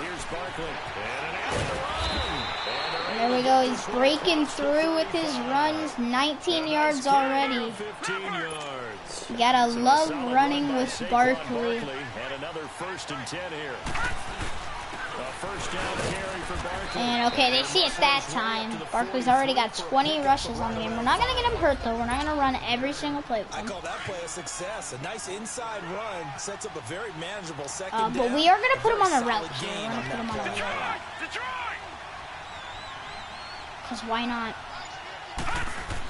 There we go. He's breaking through with his runs. 19 yards already. You gotta love running with Barkley. And okay, they see it that time. Barkley's already got 20 rushes on the game. We're not gonna get him hurt though. We're not gonna run every single play with him. I call that play a success. A nice inside run sets up a very manageable second down. But we are gonna put him on a route here. We're gonna put him on a route. Because why not?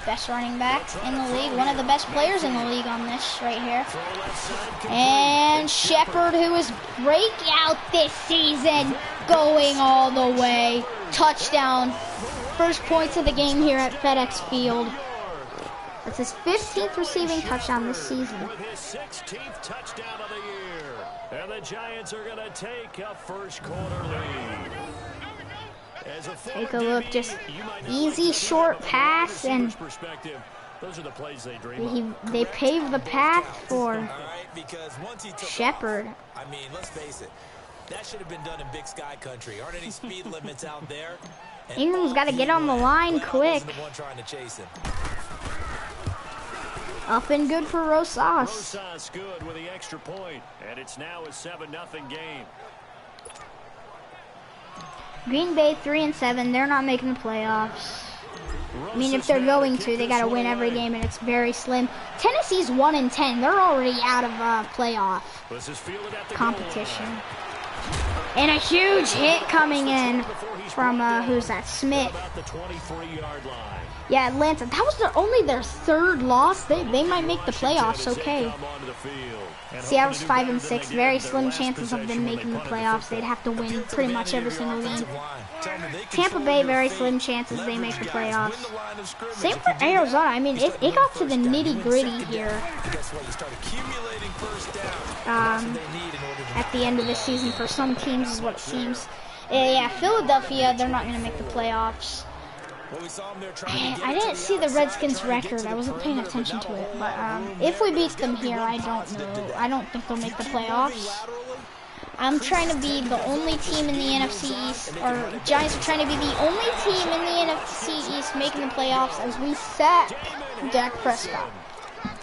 Best running back in the league. One of the best players in the league on this right here. And Shepard, who is breakout this season, going all the way. Touchdown. First points of the game here at FedEx Field. That's his 15th receiving touchdown this season. With his 16th touchdown of the year. And the Giants are going to take a first quarter lead. Take a look, just easy short pass, and they pave the path for Shepard. I mean, let's face it, that should have been done in Big Sky Country. Aren't any speed limits out there? Ingram's got to get on the line quick. Up and good for Rosas. Rosas good with the extra point, and it's now a 7-0 game. Green Bay 3-7. They're not making the playoffs. I mean, if they're going to, they got to win every game, and it's very slim. Tennessee's 1-10. They're already out of playoff competition. And a huge hit coming in from who's that? Smith. Yeah, Atlanta. That was only their 3rd loss. They might make the playoffs. Okay. Seattle's 5-6. Very slim chances of them making the playoffs. They'd have to win pretty much every single game. Tampa Bay, very slim chances they make the playoffs. Same for Arizona. I mean, it got to the nitty-gritty here. At the end of the season for some teams is what it seems. Yeah, Philadelphia, they're not going to make the playoffs. I didn't see the Redskins record. I wasn't paying attention to it. But if we beat them here, I don't know. I don't think they'll make the playoffs. I'm trying to be the only team in the NFC East, or Giants are trying to be the only team in the NFC East making the playoffs as we sack Dak Prescott.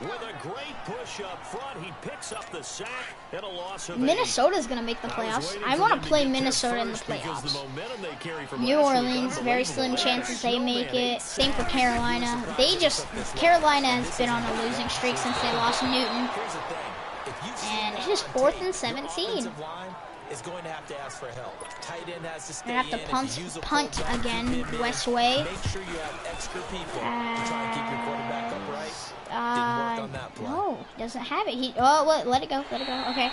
With a great push up front, he picks up the sack and a loss of Minnesota's going to make the playoffs. I want to play Minnesota in the playoffs. New Orleans, very slim chances they make it. Same for Carolina. Carolina has been on a losing streak since they lost Newton. And it is 4th and 17. Is going to have to ask for help. Tight end has to stay in. Have to punt again, West Way. Make sure you have extra people to try to keep your quarterback upright. Didn't work on that play. No, he doesn't have it. Let it go. Okay.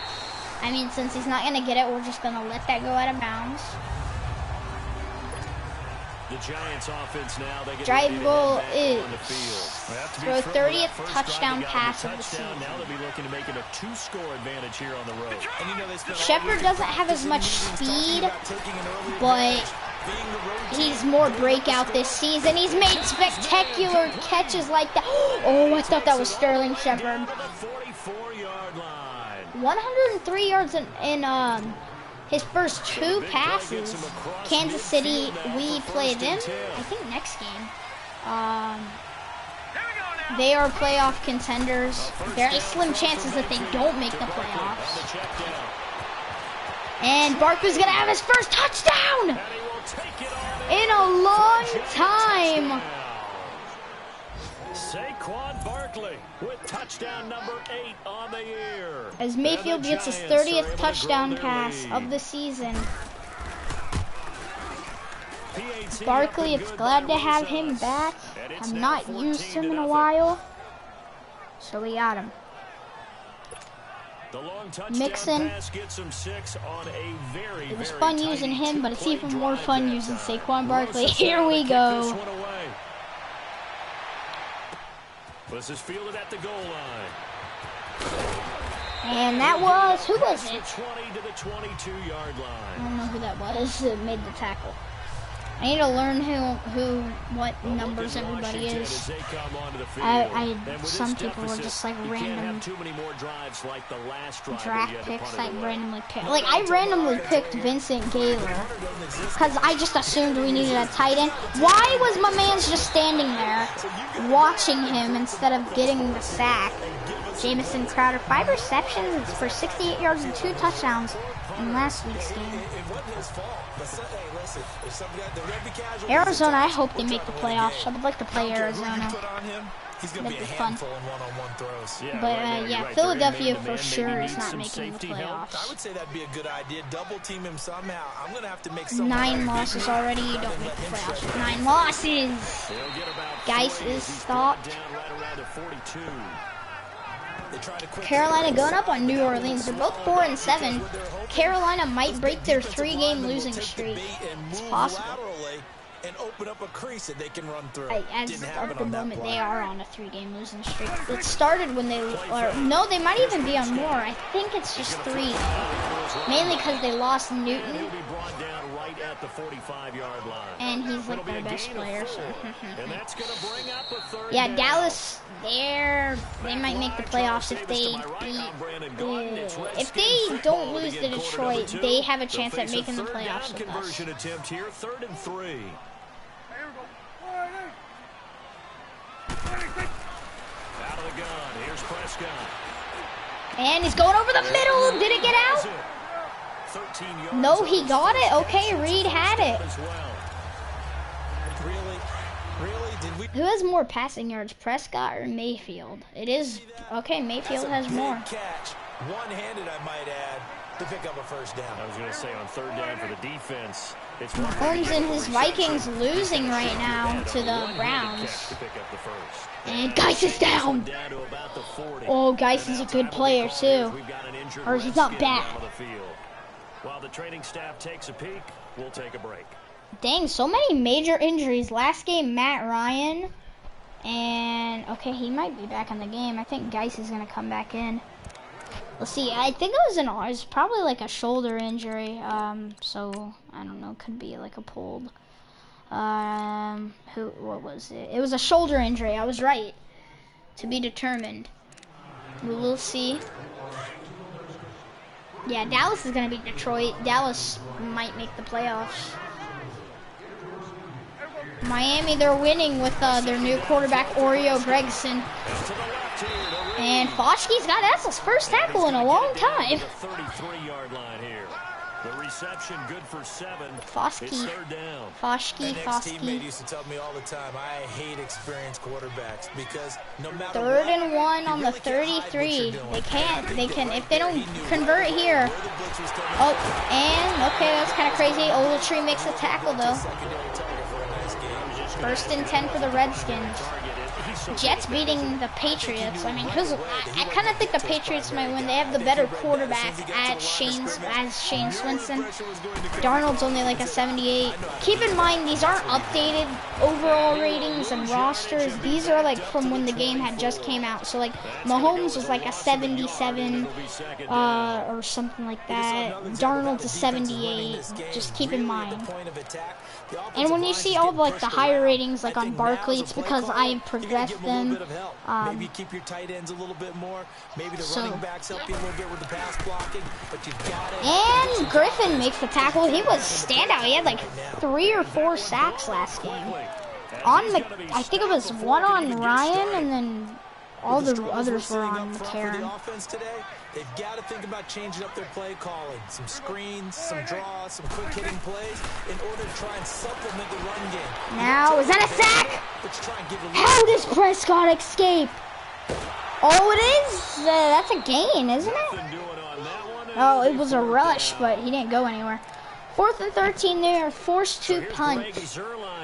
I mean, since he's not going to get it, we're just going to let that go out of bounds. The Giants offense now, they get drive goal is throw 30th touchdown pass of the season. Now they'll be looking to make it a 2-score advantage here on the road. Shepard doesn't have as much speed, but He's more breakout this season. He's made spectacular catches like that. Oh, I thought that was Sterling Shepard. 103 yards in his first 2 passes. Kansas City, we play them, I think, next game. They are playoff contenders. Very slim chances that they don't make the playoffs. And Barkley's gonna have his first touchdown in a long time. Saquon Barkley with touchdown number 8 on the year. As Mayfield gets his 30th touchdown pass of the season. Barkley, it's glad to have him back. I've not used him in a while, so we got him. Mixon. It was fun using him, but it's even more fun using Saquon Barkley. Here we go. This is fielded at the goal line. And that was, who was it? 20 to the 22-yard line. I don't know who that was that made the tackle. I need to learn what numbers everybody is. Some people were just like random draft picks, like randomly picked. Like I randomly picked Vincent Gaylor because I just assumed we needed a tight end. Why was my man's just standing there watching him instead of getting the sack? Jamison Crowder, 5 receptions for 68 yards and 2 touchdowns in last week's game. Arizona, I hope they make the playoffs. I would like to play Arizona. That'd be fun. But yeah, Philadelphia for sure is not making the playoffs. I would say that'd be a good idea. Double team him somehow. I'm gonna have to make 9 losses already. You don't make the playoffs with 9 losses. Geis is stopped. Carolina going up on New Orleans. They're both 4-7. Carolina might break their 3-game losing streak. It's possible. As of the moment, they are on a 3-game losing streak. It started when they, no, they might even be on more. I think it's just 3. Mainly because they lost Newton. And he's like their best player. So. Yeah, Dallas, they might make the playoffs if they if they don't lose to Detroit, they have a chance at making the playoffs with us. Attempt here, 3rd and 3. Out of the gun, here's Prescott. And he's going over the middle. Did it get out? No, he got it. Okay, Reed had it. Who has more passing yards, Prescott or Mayfield? It is, okay, Mayfield has more. One-handed, I might add, to pick up a first down. I was going to say on 3rd down for the defense. Mahomes and his Vikings losing right now to the Browns. And Geis is down. Oh, Geis is a good player too. Or he's not bad. While the training staff takes a peek, we'll take a break. Dang, so many major injuries. Last game, Matt Ryan. And, okay, he might be back in the game. I think Geis is going to come back in. Let's see. I think it was probably like a shoulder injury. So, I don't know. Could be like a pulled. What was it? It was a shoulder injury. I was right. To be determined. We will see. Yeah, Dallas is going to beat Detroit. Dallas might make the playoffs. Miami, they're winning with their new quarterback, Oreo Gregson. And Foskey's got Essel's first tackle in a long time. 33-yard line here. The reception good for 7. Foskey. Foskey. Teammate used to tell me all the time, I hate experienced quarterbacks because no matter 3rd and 1 on the 33. They can, if they don't convert here. Oh, and, okay, that's kind of crazy. Ogletree makes a tackle, though. 1st and 10 for the Redskins. Jets beating the Patriots. I mean, I kind of think the Patriots might win. They have the better quarterback as Shane Swinson. Darnold's only like a 78. Keep in mind, these aren't updated overall ratings and rosters. These are like from when the game had just came out. So like Mahomes was like a 77 or something like that. Darnold's a 78. Just keep in mind. And when you see all of like the higher ratings like on Barkley, it's because I have progressed them. Maybe keep your tight ends a little bit more. Maybe the running backs help you a little bit with the pass blocking, but you've got it. And Griffin makes the tackle. He was standout. He had like 3 or 4 sacks last game. I think it was 1 on Ryan, and then all the others were on McCarron. They've got to think about changing up their play calling. Some screens, some draws, some quick hitting plays in order to try and supplement the run game. Now, is that a sack? How does Prescott escape? Oh, it is? That's a gain, isn't it? Oh, it was a rush, but he didn't go anywhere. 4th and 13, they are forced to punt.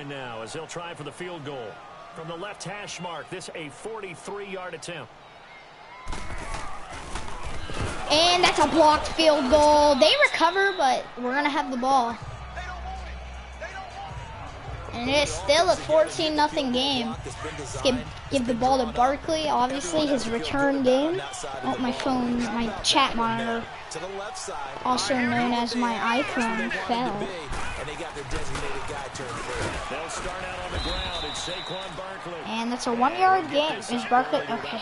Now as they'll try for the field goal. From the left hash mark, this a 43-yard attempt. And that's a blocked field goal. They recover, but we're going to have the ball. And it is still a 14-0 game. Let's give the ball to Barkley, obviously, his return game. Oh, my phone, my chat monitor, also known as my iPhone, fell. And that's a 1-yard gain. Is Barkley? Okay.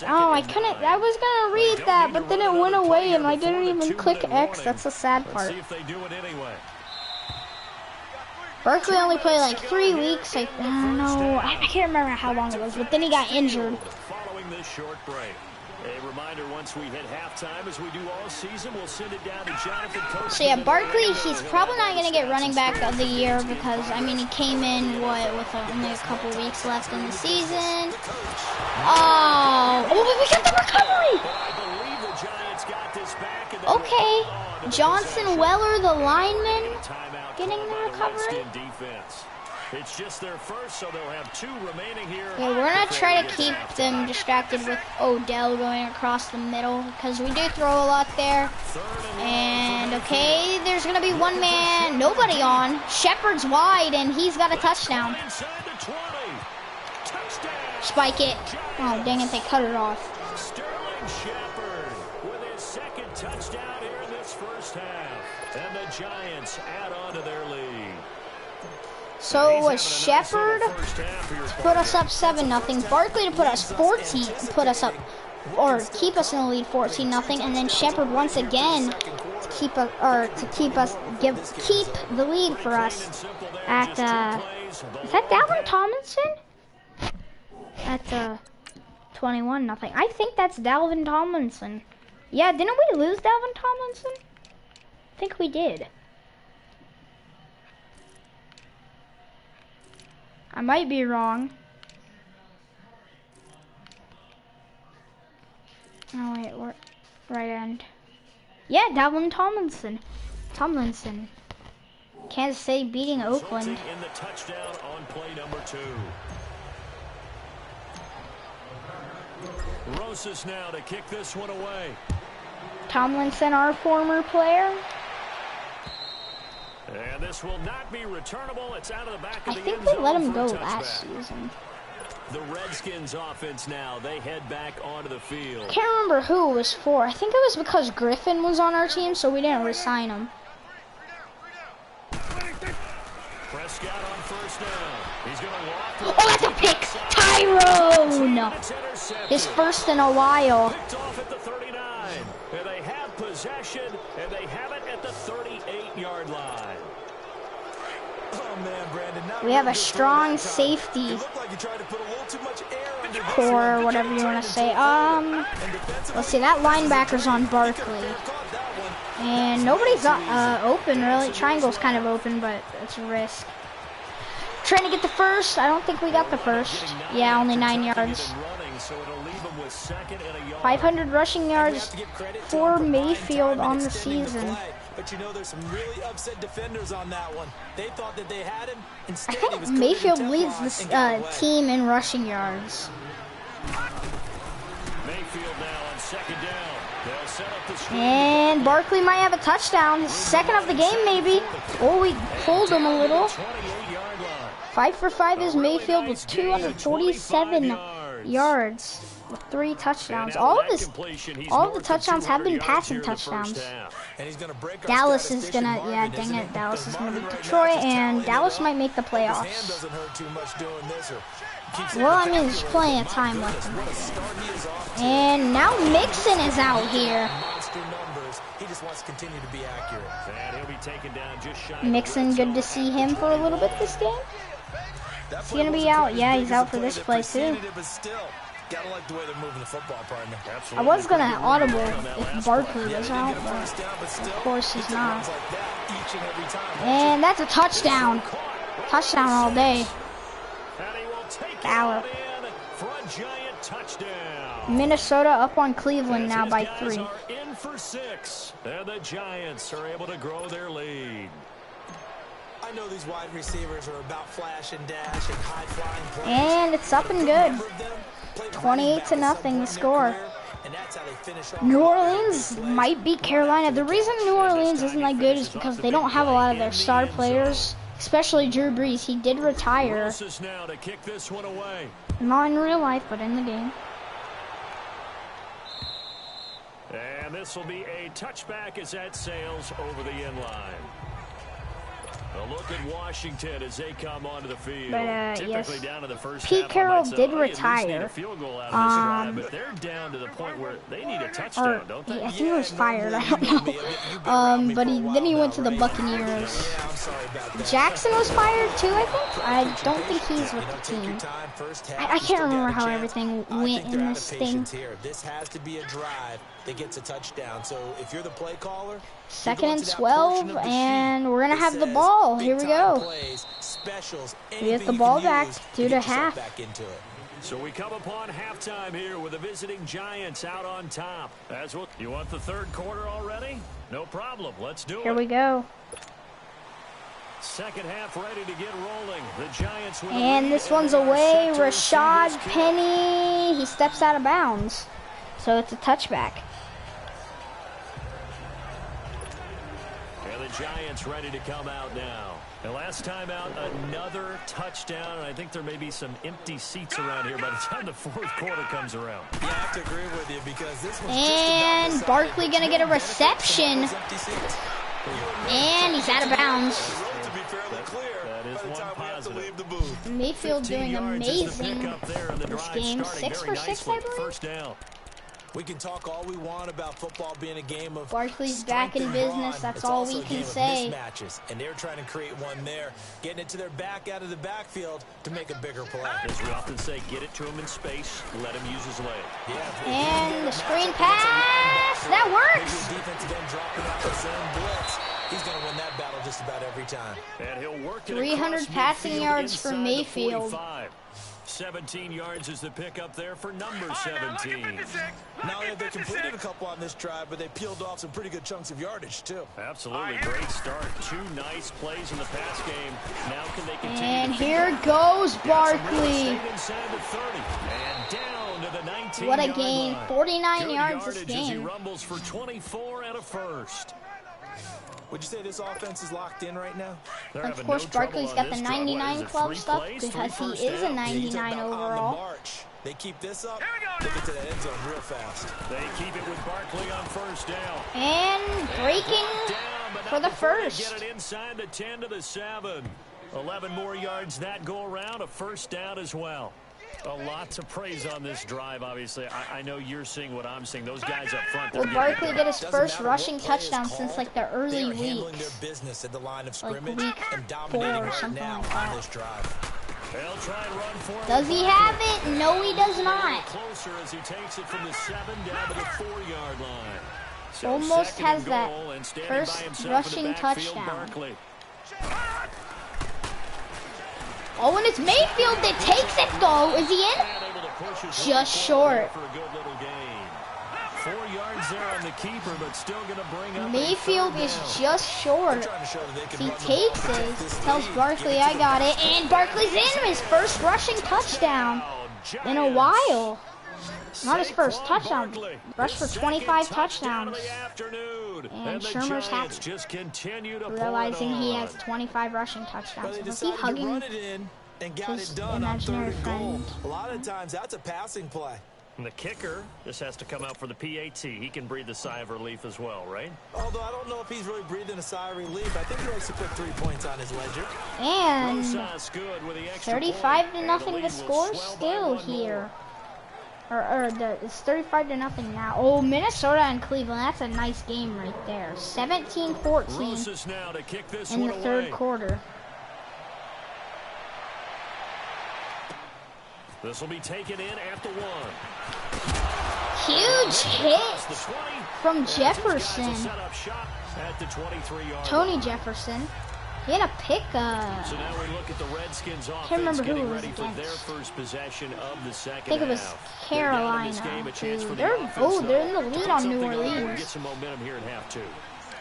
Oh, I couldn't. I was gonna read that, but then it went away, and I didn't even click X. That's the sad part. Barkley only played like 3 weeks. I don't know. I can't remember how long it was, but then he got injured. Following this short break. A reminder, once we hit halftime, as we do all season, we'll send it down to Jonathan Coach. So yeah, Barkley, he's probably not going to get running back of the year because, I mean, he came in, with only a couple weeks left in the season. Oh, we got the recovery! Okay, Johnson Weller, the lineman, getting the recovery. It's just their first, so they'll have 2 remaining here. Yeah, we're going to try to keep them distracted with Odell going across the middle because we do throw a lot there. And, okay, there's going to be 1 man, nobody on. Shepard's wide, and he's got a touchdown. Spike it. Oh, dang it, they cut it off. Sterling Shepard with his 2nd touchdown here in this first half. And the Giants add on to their lead. So it was Shepard to put us up 7-0, Barkley to put us 14, or keep us in the lead 14-0, and then Shepard once again to keep the lead for us at is that Dalvin Tomlinson? At 21-0. I think that's Dalvin Tomlinson. Yeah, didn't we lose Dalvin Tomlinson? I think we did. I might be wrong. Oh wait, we're right end. Yeah, Dalvin Tomlinson. Kansas City beating Oakland. In the touchdown on play number 2. Rosas now to kick this one away. Tomlinson, our former player. And this will not be returnable. It's out of the back of I the think end we zone let him for a go touchback. last season. The Redskins offense now, they head back onto the field. Can't remember who it was for. I think it was because Griffin was on our team, so we didn't re-sign him. Prescott on first down. He's going to walk. Oh, that's a pick! Tyrone! His first in a while. Picked off at the 39. And they have possession, and they have it at the 38-yard line. Oh man, Brandon, We have a strong safety core, or whatever you want to say. Let's see, that linebacker's on Barkley. And nobody's open, really. Triangle's kind of open, but it's a risk. Trying to get the first. I don't think we got the first. Yeah, only 9 yards. 500 rushing yards for Mayfield on the season. But you know, there's some really upset defenders on that one. They thought that they had him. I Instead, he think was Mayfield leads this team in rushing yards. Mayfield now on second down. They'll set up the screen. And Barkley might have a touchdown. His second of the game, maybe. Oh, we pulled him a little. 28-yard line. 5 for 5 is Mayfield with 247 yards with 3 touchdowns. All of the touchdowns have been passing touchdowns. Dallas is gonna, yeah, dang it, Dallas is gonna beat Detroit, and Dallas might make the playoffs. Well, I mean, there's plenty of time left in this. And now Mixon is out here. Mixon, good to see him for a little bit this game. Is he gonna be out? Yeah, he's out for this play too. I was gonna audible if Barkley was out, but of course he's not. And that's a touchdown. Touchdown all day. Bauer. Minnesota up on Cleveland now by 3. In for 6, and the Giants are able to grow their lead. I know these wide receivers are about flash and dash and high flying plays. And it's up and good. 28-0 the score. New Orleans might beat Carolina. The reason New Orleans isn't that good is because they don't have a lot of their star players, especially Drew Brees. He did retire. Not in real life, but in the game. And this will be a touchback as that sails over the end line. A look at Washington as they come onto the field. But yes, down to the first Pete half, Carroll did retire. But they're down to the point where they need a touchdown, don't they? I think he was fired. I don't know. But then he went to the Buccaneers. Jackson was fired too, I think. I don't think he's with the team. I can't remember how everything went in this thing. This has to be a drive that gets a touchdown. So if you're the play caller, 2nd and 12, and we're gonna have the ball. Here we go. We get the ball back, 2.5. So we come upon halftime here with the visiting Giants out on top. That's what you want, the third quarter already? No problem. Let's do it. Here we go. Second half ready to get rolling. The Giants with and this one's away. Rashad Penny. He steps out of bounds. So it's a touchback. And the Giants ready to come out now. And last time out, another touchdown. And I think there may be some empty seats around here by the time the fourth quarter comes around. Yeah, I have to agree with you because this one's and Barkley going to get a reception. And he's out of bounds. That is one positive. Mayfield doing amazing this game. 6 for 6, I believe. First down. We can talk all we want about football being a game of Barkley's back in business. That's all we can say. And they're trying to create one there, getting it to their back out of the backfield to make a bigger play. As we often say, get it to him in space, let him use his leg. Yeah. And the screen pass, that works. Defensive end dropping out the zone blitz. He's going to win that battle just about every time. And he'll work 300 passing yards for Mayfield. 17 yards is the pickup there for number 17. Now they completed a couple on this drive, but they peeled off some pretty good chunks of yardage, too. Absolutely. Great start. 2 nice plays in the pass game. Now can they continue? And here goes Barkley. What a gain. 49 yards this game. He rumbles for 24 and a first. Would you say this offense is locked in right now? Of course, Barkley's got the 99 club stuff because he is a 99 overall. They keep this up, they get to the end zone real fast. They keep it with Barkley on first down. And breaking for the first. Get it inside the 10 to the 7. 11 more yards that go around, a first down as well. A lot to praise on this drive, obviously. I know you're seeing what I'm seeing. Those guys up front. Will Barkley get his first rushing touchdown since like the early weeks? Like week 4 or something like that. Does he have it? No, he does not. Closer as he takes it from the 7 down to the 4-yard line. So almost has that first rushing touchdown. Oh, and it's Mayfield that takes it, though. Is he in? Just short. 4 yards there on the keeper, but still going to bring up Mayfield is just short. He takes it, tells Barkley, I got it, and Barkley's in his first rushing touchdown in a while. Not his first touchdown. Rushed for 25 touchdowns. And Shermer's happy, realizing he has 25 rushing touchdowns. Was he hugging his imaginary friend? A lot of times that's a passing play. And the kicker, this has to come out for the PAT. He can breathe a sigh of relief as well, right? Although I don't know if he's really breathing a sigh of relief. I think he likes to put 3 points on his ledger. And 35-0 the score still here. It's 35-0 now. Oh, Minnesota and Cleveland. That's a nice game right there. 17-14 in the third quarter. This will be taken in at the 1. Huge hit from Jefferson. Tony Jefferson. He had a pickup. So now we look at the Redskins offense. Can't remember who it was ready for against. their first possession of the second I think it was half. Carolina. They're in the lead on New Orleans. Get some momentum here in half 2.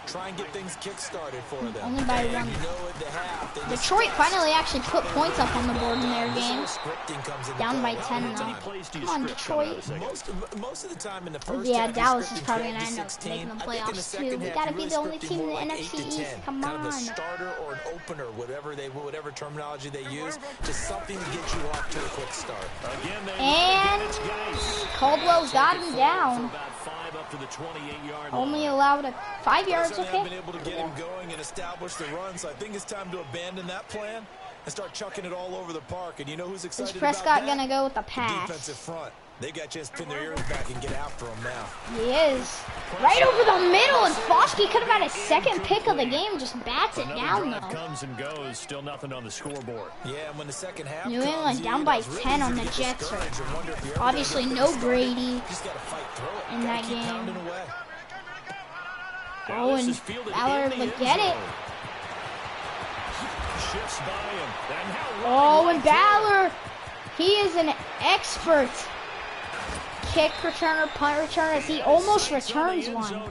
Try and get things kick-started for them. Only by 1. Detroit finally actually put points up on the board in their game. Down by 10 now. Come on, Detroit. Most of the time in the first yeah, Dallas is probably going to end up making the playoffs too. We got to be the only team in the NFC East. Come on. Kind of a starter or an opener, whatever terminology they use, just something to get you off to a quick start. And Caldwell's got him down. Only allowed 5 yards. Haven't been able to get him going and establish the run, so I think it's time to abandon that plan and start chucking it all over the park. And you know who's excited about that? Is Prescott gonna go with the The pass? defensive front. They got a chance to pin their ears back and get after him now. He is. Right over the middle, and Foskey could have had his second pick of the game, just bats it down though. Comes and goes, still nothing on the scoreboard. Yeah, and when the second half New England down by 10 on the Jets. Obviously no Brady in that game. Oh, and Ballard would get it. Oh, and Ballard, he is an expert kick returner, punt returner, as he almost returns one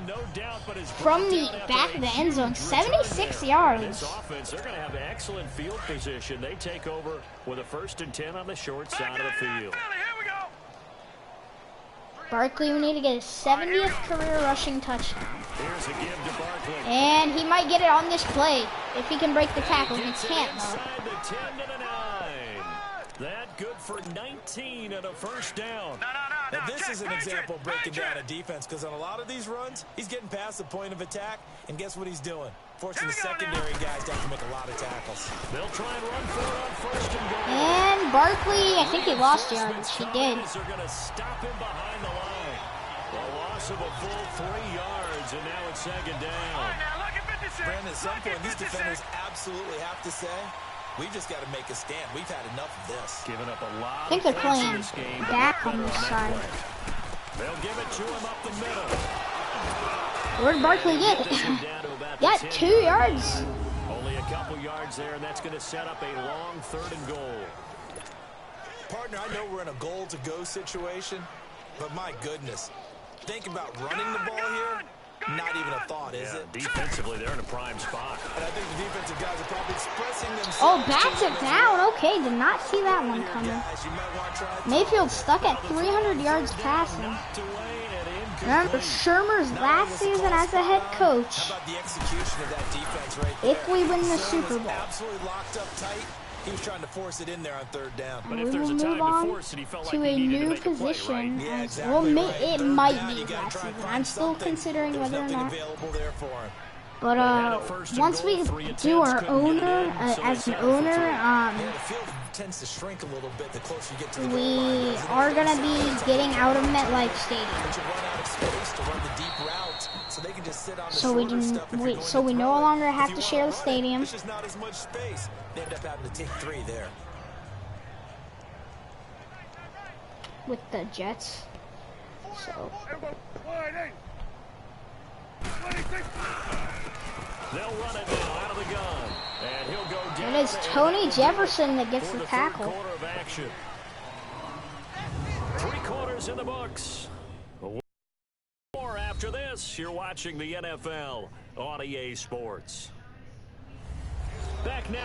from the back of the end zone, 76 yards. They're going to have excellent field position. They take over with a 1st and 10 on the short side of the field. Barkley will need to get his 70th career rushing touchdown. Here's a give to Barkley. And he might get it on this play if he can break the tackle. He can't though. The 10 to the 9. That good for 19 and a 1st down. Now this is an example of breaking down a defense, because on a lot of these runs, he's getting past the point of attack, and guess what he's doing? Forcing the secondary guys to have to make a lot of tackles. They'll try and run for it on 1st and goal. And Barkley, I think he lost yards. He did. They're going to stop him behind the line. A loss of a full 3 yards, and now it's 2nd down. Brandon, at some point, these defenders absolutely have to say, we've just got to make a stand. We've had enough of this. Giving up a lot. I think they're playing back on this side. They'll give it to him up the middle. Where'd Barkley get it? Got 2 yards. Only a couple yards there, and that's going to set up a long 3rd and goal. Partner, I know we're in a goal-to-go situation, but my goodness, think about running the ball here. Not even a thought, is it? Defensively, they're in a prime spot. And I think the defensive guys are probably expressing themselves. Oh, bats it down. Okay, did not see that one coming. Mayfield stuck at 300 yards passing. Remember Shermer's last season as a head coach. How about the execution of that defense right there? If we win the Super Bowl. Absolutely locked up tight. He was trying to force it in there on 3rd down. But we will move on to a new position. Well, it might be that season. I'm still considering whether or not. But once we do our owner, as an owner, tends to shrink a little bit the closer you get to the we are gonna be getting out of MetLife Stadium. So we no longer have to share the stadium. There's just not as much space. They end up having to take 3 there. With the Jets. So they'll run it now out of the gun. And he'll go down. it is Tony Jefferson that gets the tackle. Quarter of action. 3 quarters in the books. More after this. us. You're watching the NFL on EA Sports. Back now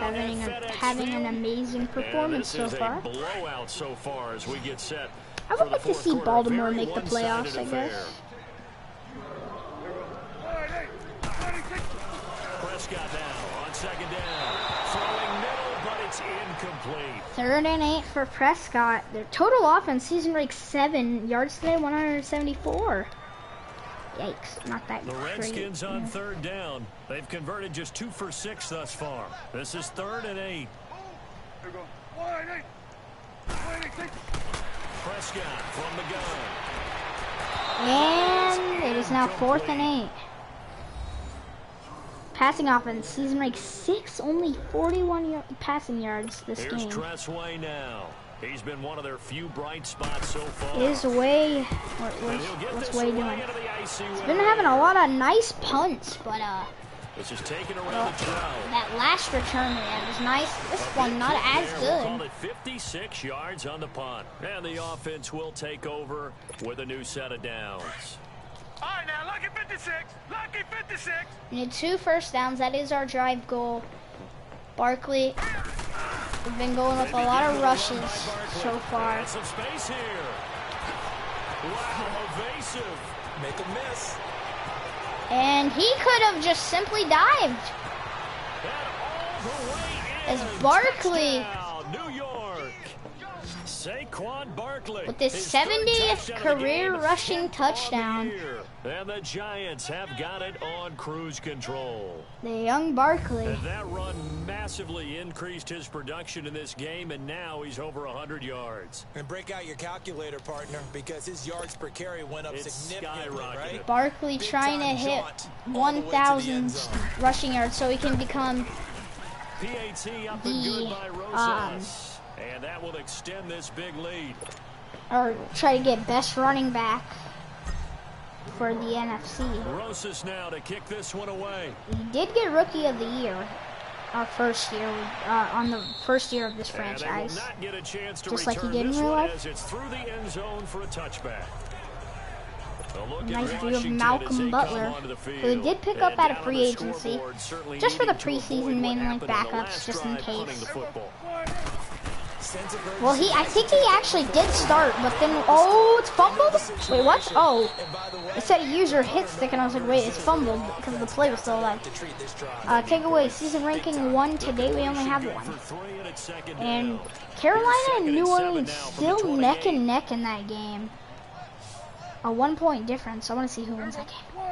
having an amazing performance so far. This is a blowout so far as we get set. I would like to see Baltimore make the playoffs, I guess. Prescott now on second down. Throwing middle, but it's incomplete. 3rd and 8 for Prescott. Their total offense, season like 7 yards today, 174. Yikes, not that great. The Redskins on 3rd down. They've converted just 2 for 6 thus far. This is 3rd and 8. Prescott from the gun. And it is now 4th and 8. Passing offense, season like 6, only 41 passing yards this game. Here's Tressway now. He's been one of their few bright spots so far. Is Way, what's Way doing? He's been having a lot of nice punts, but This is taken around the trail. that last return man was nice. This one not as We'll call good. it 56 yards on the punt. And the offense will take over with a new set of downs. All right, now, lucky 56. Lucky 56. We need 2 first downs. That is our drive goal. Barkley, we've been going with a lot of rushes so far. And some space here. Wow, evasive. Make a miss. And he could have just simply dived. And all the way in. As Barkley, Touchdown, New York. Saquon Barkley with his his third 70th touchdown of the career game rushing on the touchdown. year. And the Giants have got it on cruise control. The young Barkley. And that run massively increased his production in this game, and now he's over 100 yards. And break out your calculator, partner, because his yards per carry went up It's significantly, skyrocketed. right? Barkley Big trying to time hit jaunt all the way to the end 1,000 zone. rushing yards so he can become PAT up and good by Rosas. And that will extend this big lead. or try to get best running back for the NFC. Rosas now to kick this one away. He did get Rookie of the Year our first year on the first year of this And they will franchise. not get a chance to Just like he return did in this real one life. as it's through the end zone for a touchback. A look at Nice view of Washington as they Malcolm come Butler, onto the who they field. did pick And up out of down free on the agency, scoreboard, certainly just for the needing to preseason, avoid what mainly like happened on the backups, last just in drive, punting case. the football. Sense of urgency. Well, I think he actually did start, but then, oh, it's fumbled? Wait, what? Oh, And by the way, it said user hit stick, and I was like, wait, it's fumbled, because the play was still alive. to treat this drive. Takeaway, season ranking 1, today we only have Good 1. for 3, and it's second And down. Carolina Second and and New 7 Orleans now from the still 28. neck and neck in that game. A 1-point difference. I want to see who wins that game.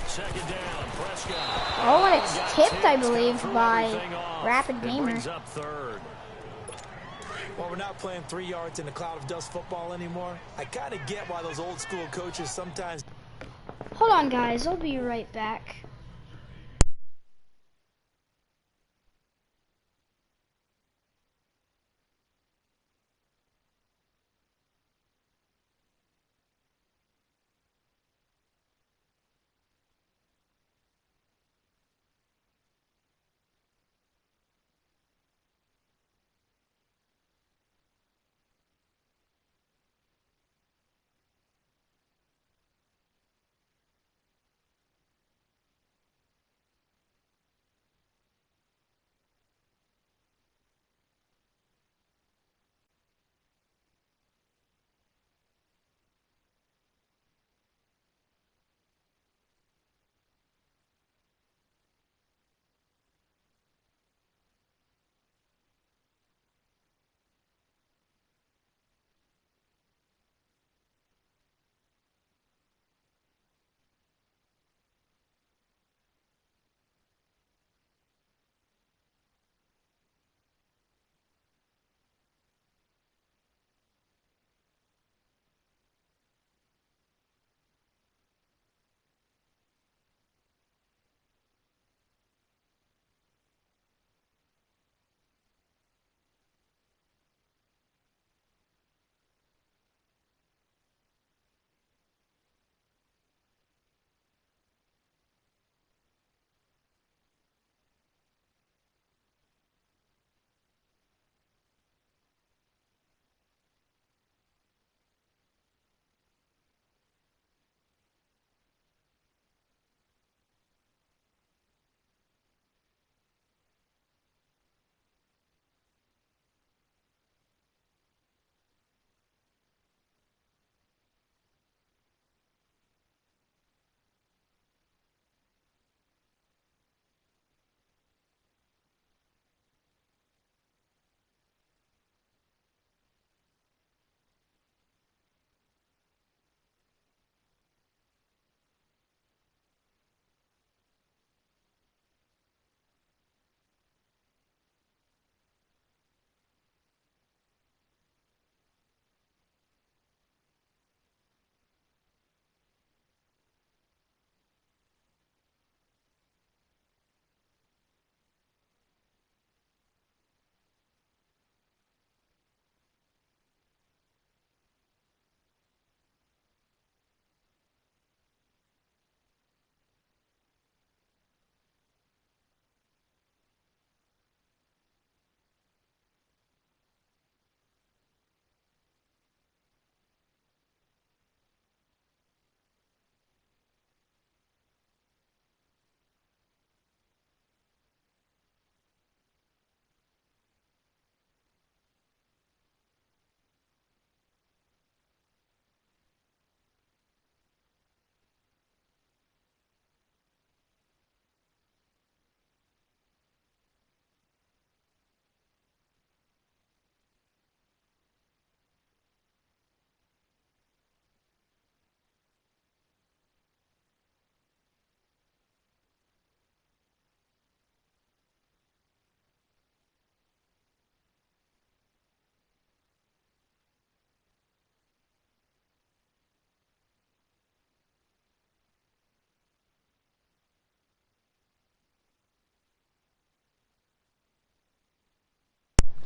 Second down, Prescott. Oh, and it's tipped, I Tipped, believe, threw by everything off. Rapid It Gamer. brings up third. Well, we're not playing 3 yards in a cloud of dust football anymore. I kind of get why those old school coaches sometimes Hold on, guys. I'll be right back.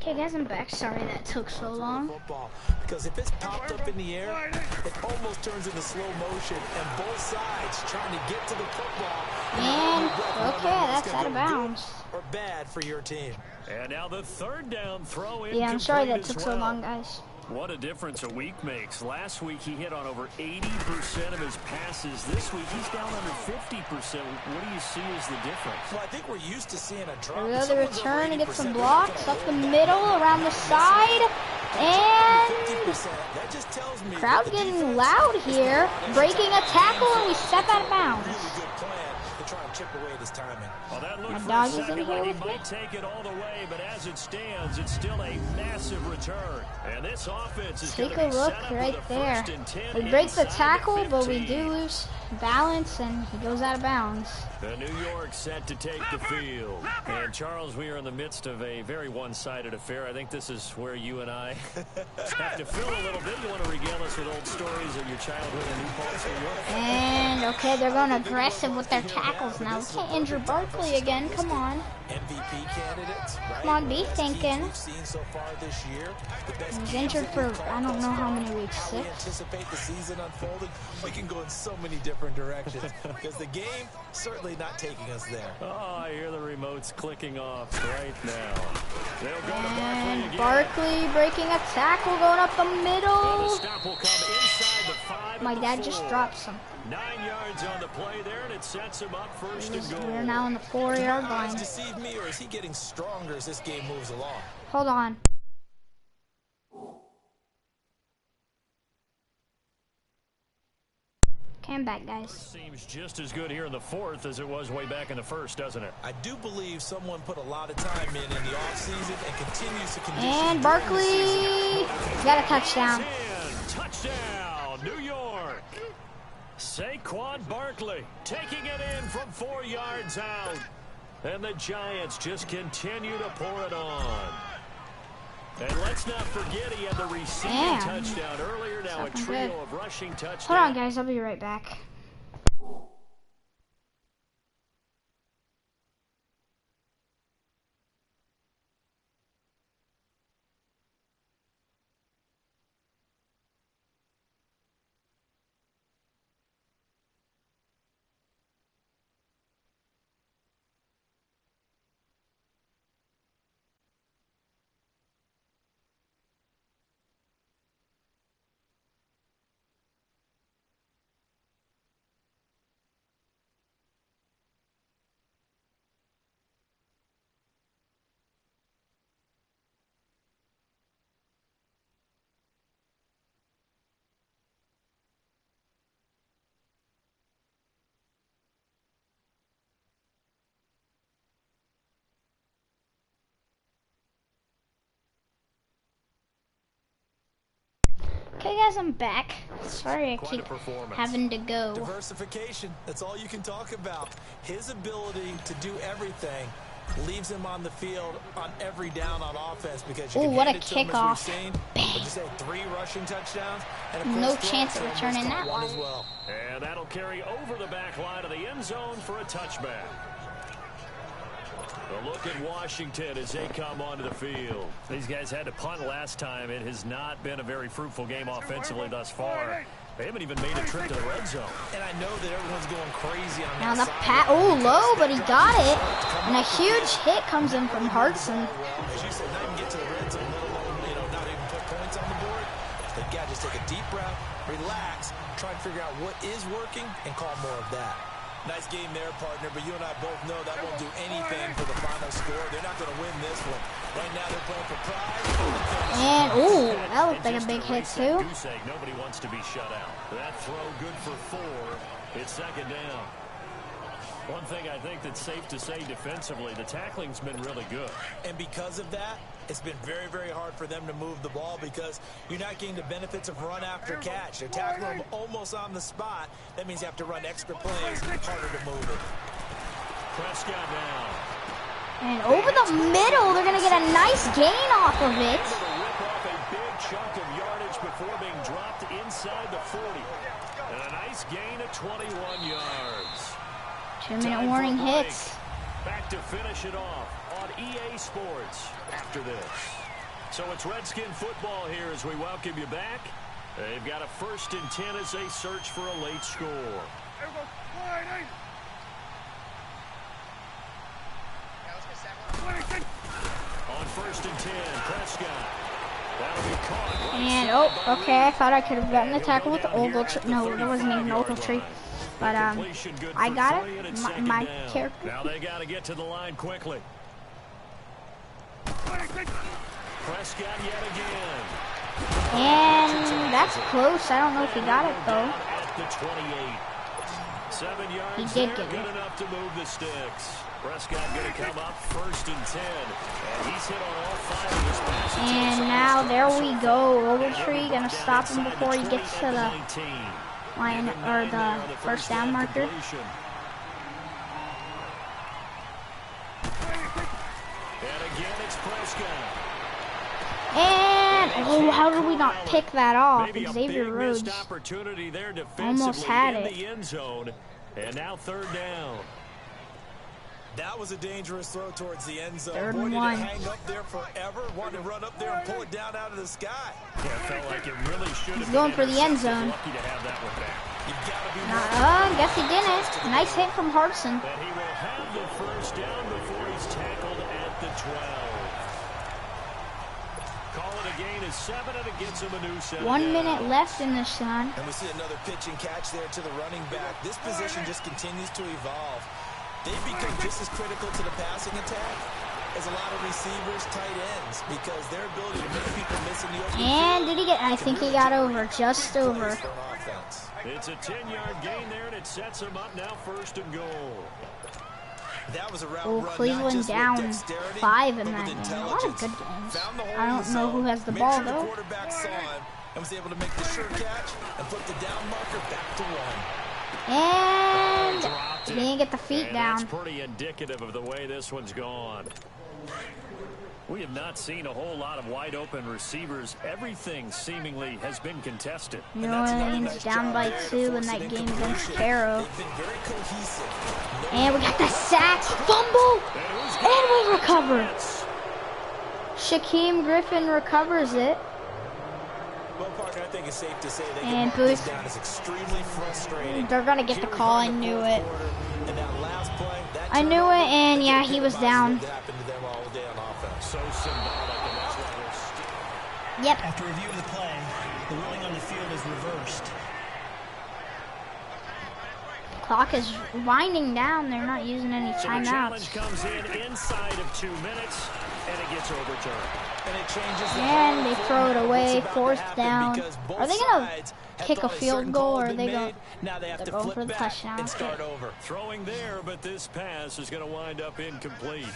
Okay, guys, I'm back. Sorry that took so long. Football, because if it's popped up in the air, it almost turns into slow motion, and both sides trying to get to the football. And okay, that's out of bounds. Or bad for your team. And now the third down throw in. Yeah, I'm sorry that took so long, guys. What a difference a week makes. Last week he hit on over 80% of his passes. This week he's down under 50%. What do you see as the difference? Well, I think we're used to seeing a drop. There we go, the return, he gets some blocks up the middle, around the side, and that just tells me crowd getting loud here, breaking a tackle, and we step out of bounds. Really good plan to try and chip away at his timing. Well, that looked My for dog a is in second here like he with me. might take it all the way, but as it stands, it's still a massive return. And this offense is Take going a to be look set up right with a there. 1st and 10 We break the inside tackle, the but we 15. do lose balance, and he goes out of bounds. The New York set to take the field. And Charles, we are in the midst of a very one-sided affair. I think this is where you and I have to fill a little bit. You want to regale us with old stories of your childhood in New Paltz, New York? And okay, they're going aggressive with their tackles now. We can't injure Barkley again. Come on. MVP candidates, right? Come on, be Best thinking. we've seen so far this year. The best He's games injured that for we've called I don't thus know how far, many weeks, how we 6. anticipate the season unfolding. We can go in so many different directions because the game certainly not taking us there. Oh, I hear the remotes clicking off right now. They'll go to Barkley And again. Barkley breaking a tackle, going up the And the middle. stop will come inside the 5 My and the dad just 4. dropped something. 9 yards on the play there, and it sets him up 1st and goal. We're now on the 4-yard Do my eyes line. deceive me, or is he getting stronger as this game moves along? Hold on. Okay, I'm back, guys. Seems just as good here in the 4th as it was way back in the 1st, doesn't it? I do believe someone put a lot of time in the offseason and continues to condition. And Barkley got a touchdown. In. Touchdown, New York. Saquon Barkley taking it in from 4 yards out. And the Giants just continue to pour it on. And let's not forget he had the receiving touchdown earlier. Now a trio of rushing touchdowns. Hold on, guys. I'll be right back. Okay, guys, I'm back. Sorry I keep having to go. Diversification, that's all you can talk about. His ability to do everything leaves him on the field on every down on offense because you can what a hand it to him, as we've kickoff. seen. But you say 3 rushing touchdowns and of No course, chance of Florida returning almost that got one one. as well. And that'll carry over the back line of the end zone for a touchback. A look at Washington as they come onto the field. These guys had to punt last time. It has not been a very fruitful game offensively thus far. They haven't even made a trip to the red zone. And I know that everyone's going crazy on Now that the side. low, but he got it. And a huge hit comes in from Hartson. As you said, not even get to the red zone, let alone, not even put points on the board. They've got to just take a deep breath, relax, try and figure out what is working, and call more of that. Nice game there, partner, but you and I both know that won't do anything for the final score. They're not going to win this one. Right now they're playing for pride. And, that looked like a big hit, too. Nobody wants to be shut out. That throw good for 4. It's 2nd down. One thing I think that's safe to say defensively, the tackling's been really good. And because of that, it's been very, very hard for them to move the ball because you're not getting the benefits of run after catch. They're tackling them almost on the spot. That means you have to run extra plays, harder to move it. Prescott now. And over the middle, they're going to get a nice gain off of it. Able to rip off a big chunk of yardage before being dropped inside the 40. And a nice gain of 21 yards. 2-minute warning hits. Back to finish it off on EA Sports after this. So it's Redskin football here as we welcome you back. They've got a 1st and 10 as they search for a late score. On 1st and 10, Prescott. That'll be caught. And, oh, okay, I thought I could have gotten the tackle with the Ogletree. No, there wasn't even an Ogletree. But, I got it. My character. Now they got to get to the line quickly. Prescott yet again. And that's close. I don't know if he got it, though. At the 28. 7 yards. He did get good it. enough to move the sticks. Prescott going to come up 1st and 10. And he's hit on all 5 of his passes. And now there we go. Ogletree gonna stop him before he gets to the line or the first down marker. And again, it's Prescott. And oh, how did we not pick that off? Maybe a Xavier big Rhodes missed opportunity there almost had in it. the end zone. And now 3rd down. That was a dangerous throw towards the end zone. 3rd Boy, and did 1. it hang up there forever. Wanted to run up there and pull it down out of the sky. Yeah, it felt like it really should have He's going for the end zone. Lucky to have that one back. You've got to be Guess he didn't. Nice hit from Hartson. And he will have the 1st down before he's tackled at the 12. Call it a gain of 7, and it gets him a new 7. 1 minute left in this one. And we see another pitch and catch there to the running back. This position just continues to evolve. They've become just as critical to the passing attack as a lot of receivers, tight ends, because their ability to make people miss in the open And field did he get? I think he got over, just over. for an offense. It's a 10-yard gain there, and it sets him up now 1st and goal. That was a route Oh, run, not Cleveland just with down dexterity, 5 in but that with game. A lot of intelligence. good games. Found the hole I in don't the know zone, who has the made ball sure the though. quarterback saw him and was able to make the sure catch and put the down marker back to 1. And Dropped he it. didn't get the feet And down. that's pretty indicative of the way this one's gone. We have not seen a whole lot of wide open receivers. Everything seemingly has been contested. New Orleans down by 2 in that game against Caro. They've been very cohesive. And we got the sack, fumble, and we recover. Shaquem Griffin recovers it. Well, Parker, I think it's safe to say that And getting this Booth. down is extremely frustrating. They're gonna get the call. I knew it. And that last play, that I knew it, and yeah, he was down. What happened to them all day on offense. So symbolic, and that's why we're Yep. After review of the play, the ruling on the field is reversed. Clock is winding down. They're not using any So the timeouts. challenge comes in inside of 2 minutes, and it gets overturned. And it changes the And they whole throw it format of away, what's about to 4th happen down. because both Are they gonna sides have kick a thought field certain goal, call or had are they been go? made. Now they have They're to going flip for the back touchdown. and start Okay. over. Throwing there, but this pass is going to wind up incomplete.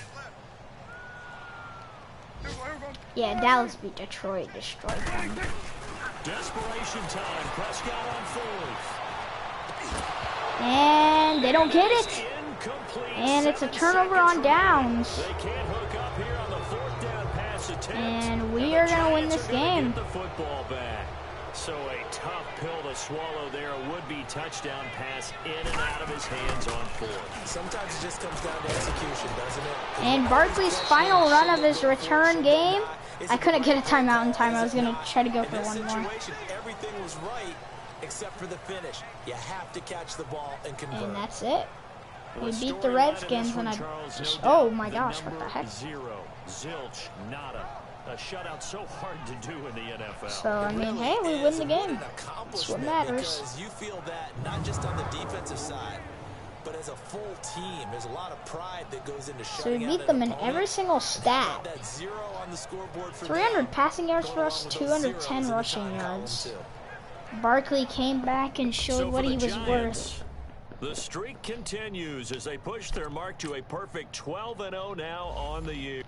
Yeah, Dallas beat Detroit, destroyed them. Desperation time. Prescott on 4th. And they don't get it. Incomplete. And it's a 7 turnover seconds on downs. They can't hook up here on the 4th down pass attempt. And we the are gonna win Giants this are gonna game. Get the football back. So a tough pill to swallow there. A would-be touchdown pass in and out of his hands on 4th. Sometimes it just comes down to execution, doesn't it? And Barkley's final run of his return game. I couldn't get a timeout in time. I was gonna try to go for In this one more. situation, everything was right except for the finish. You have to catch the ball and convert. And that's it. We The beat the storyline Redskins, in this and one, I Charles, just, no oh doubt, my gosh, what the number heck? 0. Zilch, nada. A shutout so hard to do in the NFL. So, I mean, hey, we win the game. That's what matters. Because you feel that not just on the defensive side, but as a full team. There's a lot of pride that goes into So we shutting beat out them an in every opponent. single stat. That 0 on the scoreboard for 300 them, passing yards going for us, along with those 210 zeros in the rushing time column, yards. too. Barkley came back and showed So what for he the was Giants, worth. the streak continues as they push their mark to a perfect 12-0 now on the year.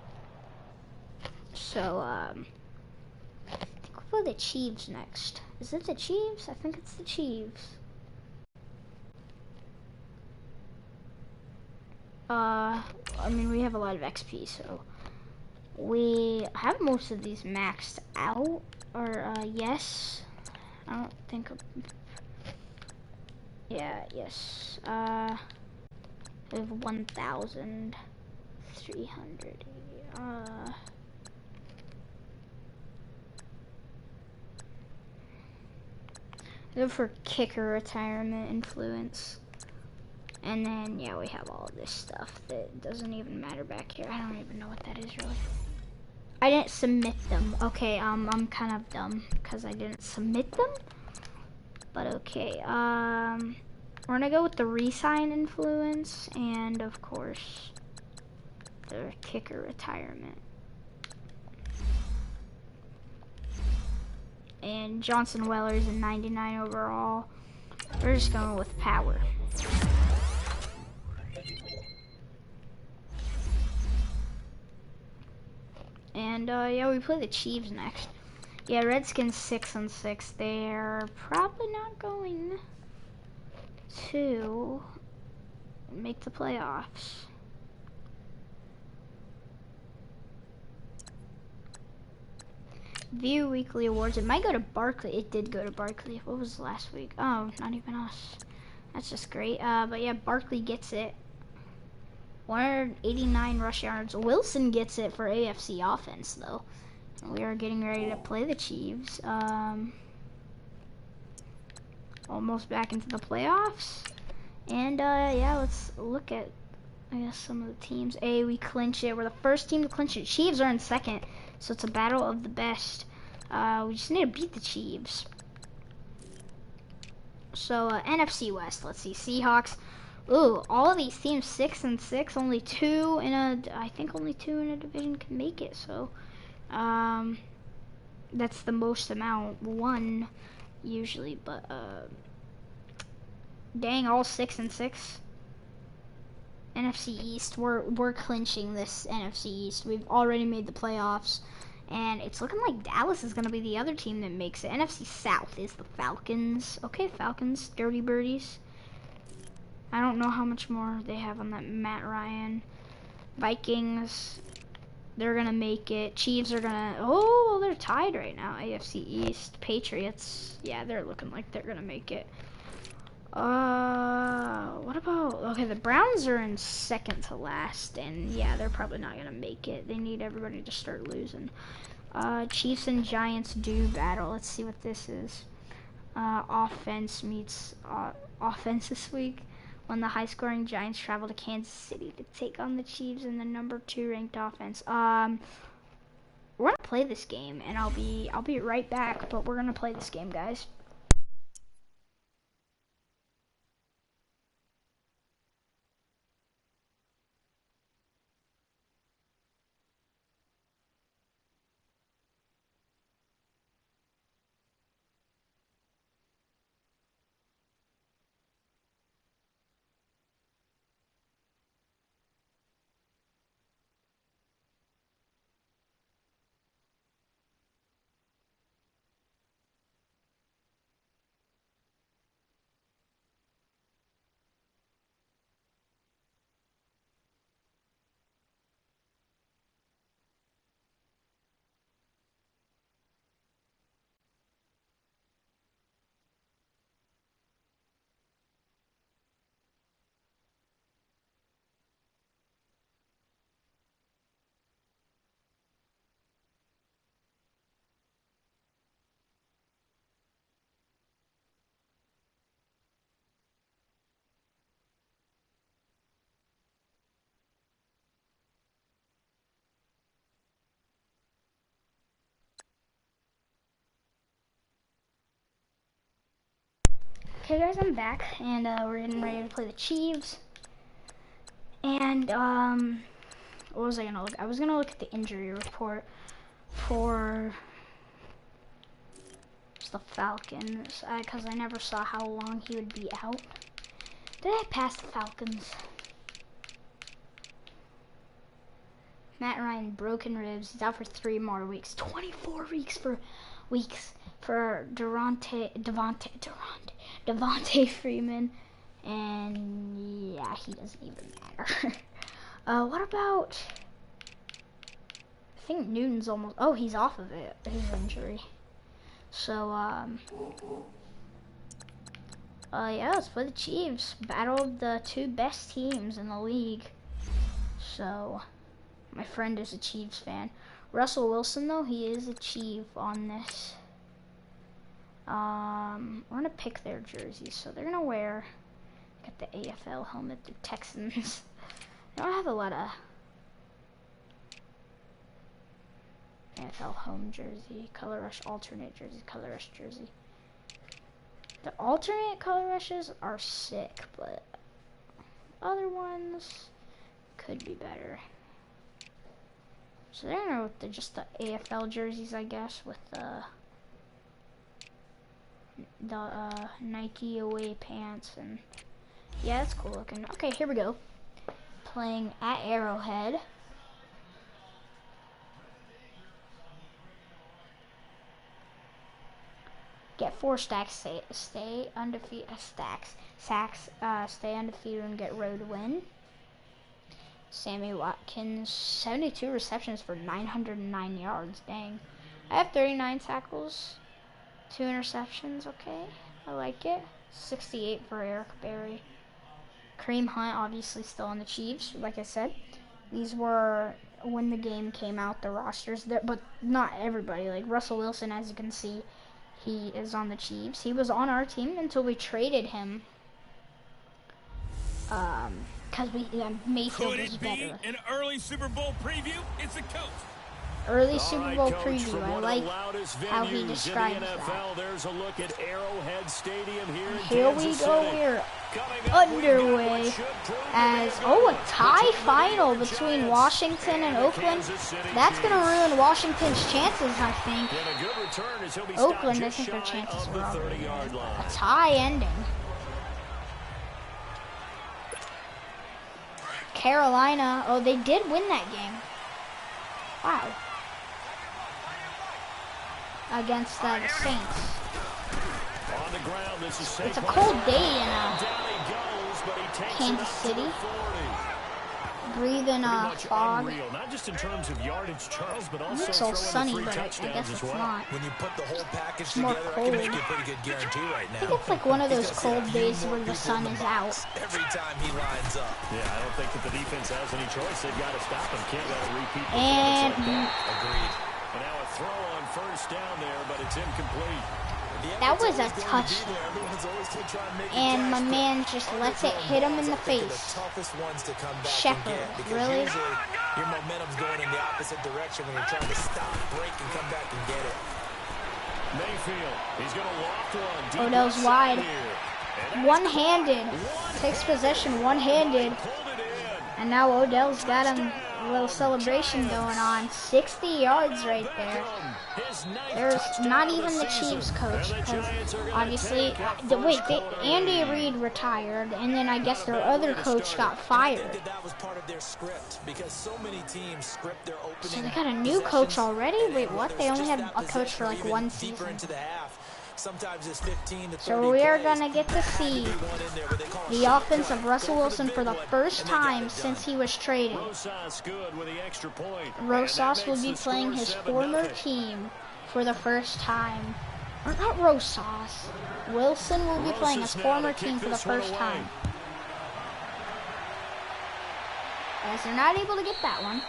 So, I think we'll play the Chiefs next. Is it the Chiefs? I think it's the Chiefs. I mean, we have a lot of XP, so we have most of these maxed out. Or, yes. I don't think. Yeah, yes. We have 1,300. Go for kicker retirement influence. And then, yeah, we have all this stuff that doesn't even matter back here. I don't even know what that is, really. I didn't submit them. Okay, I'm kind of dumb because I didn't submit them. But okay, we're gonna go with the resign influence and, of course, the kicker retirement. And Johnson Weller's in 99 overall. We're just going with power. And yeah, we play the Chiefs next. Yeah, Redskins 6-6. They're probably not going to make the playoffs. View weekly awards. It might go to Barkley. It did go to Barkley. What was last week? Oh, not even us. That's just great. But yeah, Barkley gets it. 189 rush yards. Wilson gets it for AFC offense, though. We are getting ready to play the Chiefs. Almost back into the playoffs. And yeah, let's look at, I guess, some of the teams. We clinch it. We're the first team to clinch it. Chiefs are in second, so it's a battle of the best. We just need to beat the Chiefs. So NFC West. Let's see. Seahawks. Ooh, all of these teams 6-6. Only two in a. I think only two in a division can make it. So, that's the most amount. One usually, but dang, all 6-6. NFC East, we're clinching this NFC East. We've already made the playoffs, and it's looking like Dallas is going to be the other team that makes it. NFC South is the Falcons. Okay, Falcons, Dirty Birdies. I don't know how much more they have on that Matt Ryan. Vikings, they're going to make it. Chiefs are going to, oh, they're tied right now. AFC East, Patriots, yeah, they're looking like they're going to make it. What about, okay, the Browns are in second to last, and yeah, they're probably not gonna make it. They need everybody to start losing. Chiefs and Giants do battle. Let's see what this is. Offense meets offense this week when the high-scoring Giants travel to Kansas City to take on the Chiefs and the number 2 ranked offense. We're gonna play this game, and I'll be right back, but we're gonna play this game, guys. Okay guys, I'm back, and we're getting ready to play the Chiefs. And what was I gonna look? I was gonna look at the injury report for the Falcons, because I never saw how long he would be out. Did I pass the Falcons? Matt Ryan, broken ribs. He's out for 3 more weeks. 24 weeks for Devontae Freeman, and yeah, he doesn't even matter. What about? I think Newton's almost. Oh, he's off of it. His injury. So yeah, let's play the Chiefs. Battle of the 2 best teams in the league. So, my friend is a Chiefs fan. Russell Wilson, though, he is a Chief on this. we're gonna pick their jerseys. So they're gonna wear, got the AFL helmet, the Texans. They don't have a lot of AFL home jersey, color rush alternate jersey, color rush jersey. The alternate color rushes are sick, but other ones could be better. So they're gonna with just the AFL jerseys, I guess, with the Nike away pants, and yeah, that's cool looking. Okay, here we go. Playing at Arrowhead. Get 4 stacks, stay undefeated. Stay undefeated and get road win. Sammy Watkins, 72 receptions for 909 yards. Dang. I have 39 tackles, 2 interceptions. Okay, I like it. 68 for Eric Berry. Kareem Hunt, obviously still on the Chiefs. Like I said, these were when the game came out. The rosters there, but not everybody. Like Russell Wilson, as you can see. He is on the Chiefs. He was on our team until we traded him. Because Mayfield was better. An early Super Bowl preview? It's a coach. Early Super Bowl preview. I like how he describes that. There's a look at Arrowhead Stadium Here we go. We're underway as a tie final between Washington and Oakland. That's going to ruin Washington's chances, I think. Oakland, I think their chances are already a tie ending. Carolina, they did win that game. Wow. Against the Saints. It's a cold day in Kansas City. Breathing fog. Not just in terms of yardage, Charles, but also it's all sunny, but I guess it's not. When you put the whole package it's more together, cold. I can make you a pretty good guarantee right now. I think it's like one of those cold days where the sun is out. Every time he lines up. Yeah, I don't think that the defense has any choice. They've got to stop him. Can't let it repeat. And agreed. And now a throw on first down there, but it's incomplete. That was a touch. And my man just lets it hit him in the face. Shepard, really? Your momentum's going in the opposite direction when you're trying to stop, break, and come back and get it. Mayfield, he's going to loft one. Odell's wide. One-handed. Takes possession one-handed. And now Odell's got him a little celebration going on. 60 yards right there. There's not even the Chiefs coach, because obviously, Andy Reid retired, and then I guess their other coach got fired. That was part of their script, because so many teams script their opening. So they got a new coach already? Wait, what? They only had a coach for like one season. Sometimes it's 15 to 30 so we are going to get to see the offense of Russell Wilson for the first time since he was traded. Rosas will be playing his former team for the first time. Or not Rosas. Wilson will be playing his former team for the first time. As they're not able to get that one.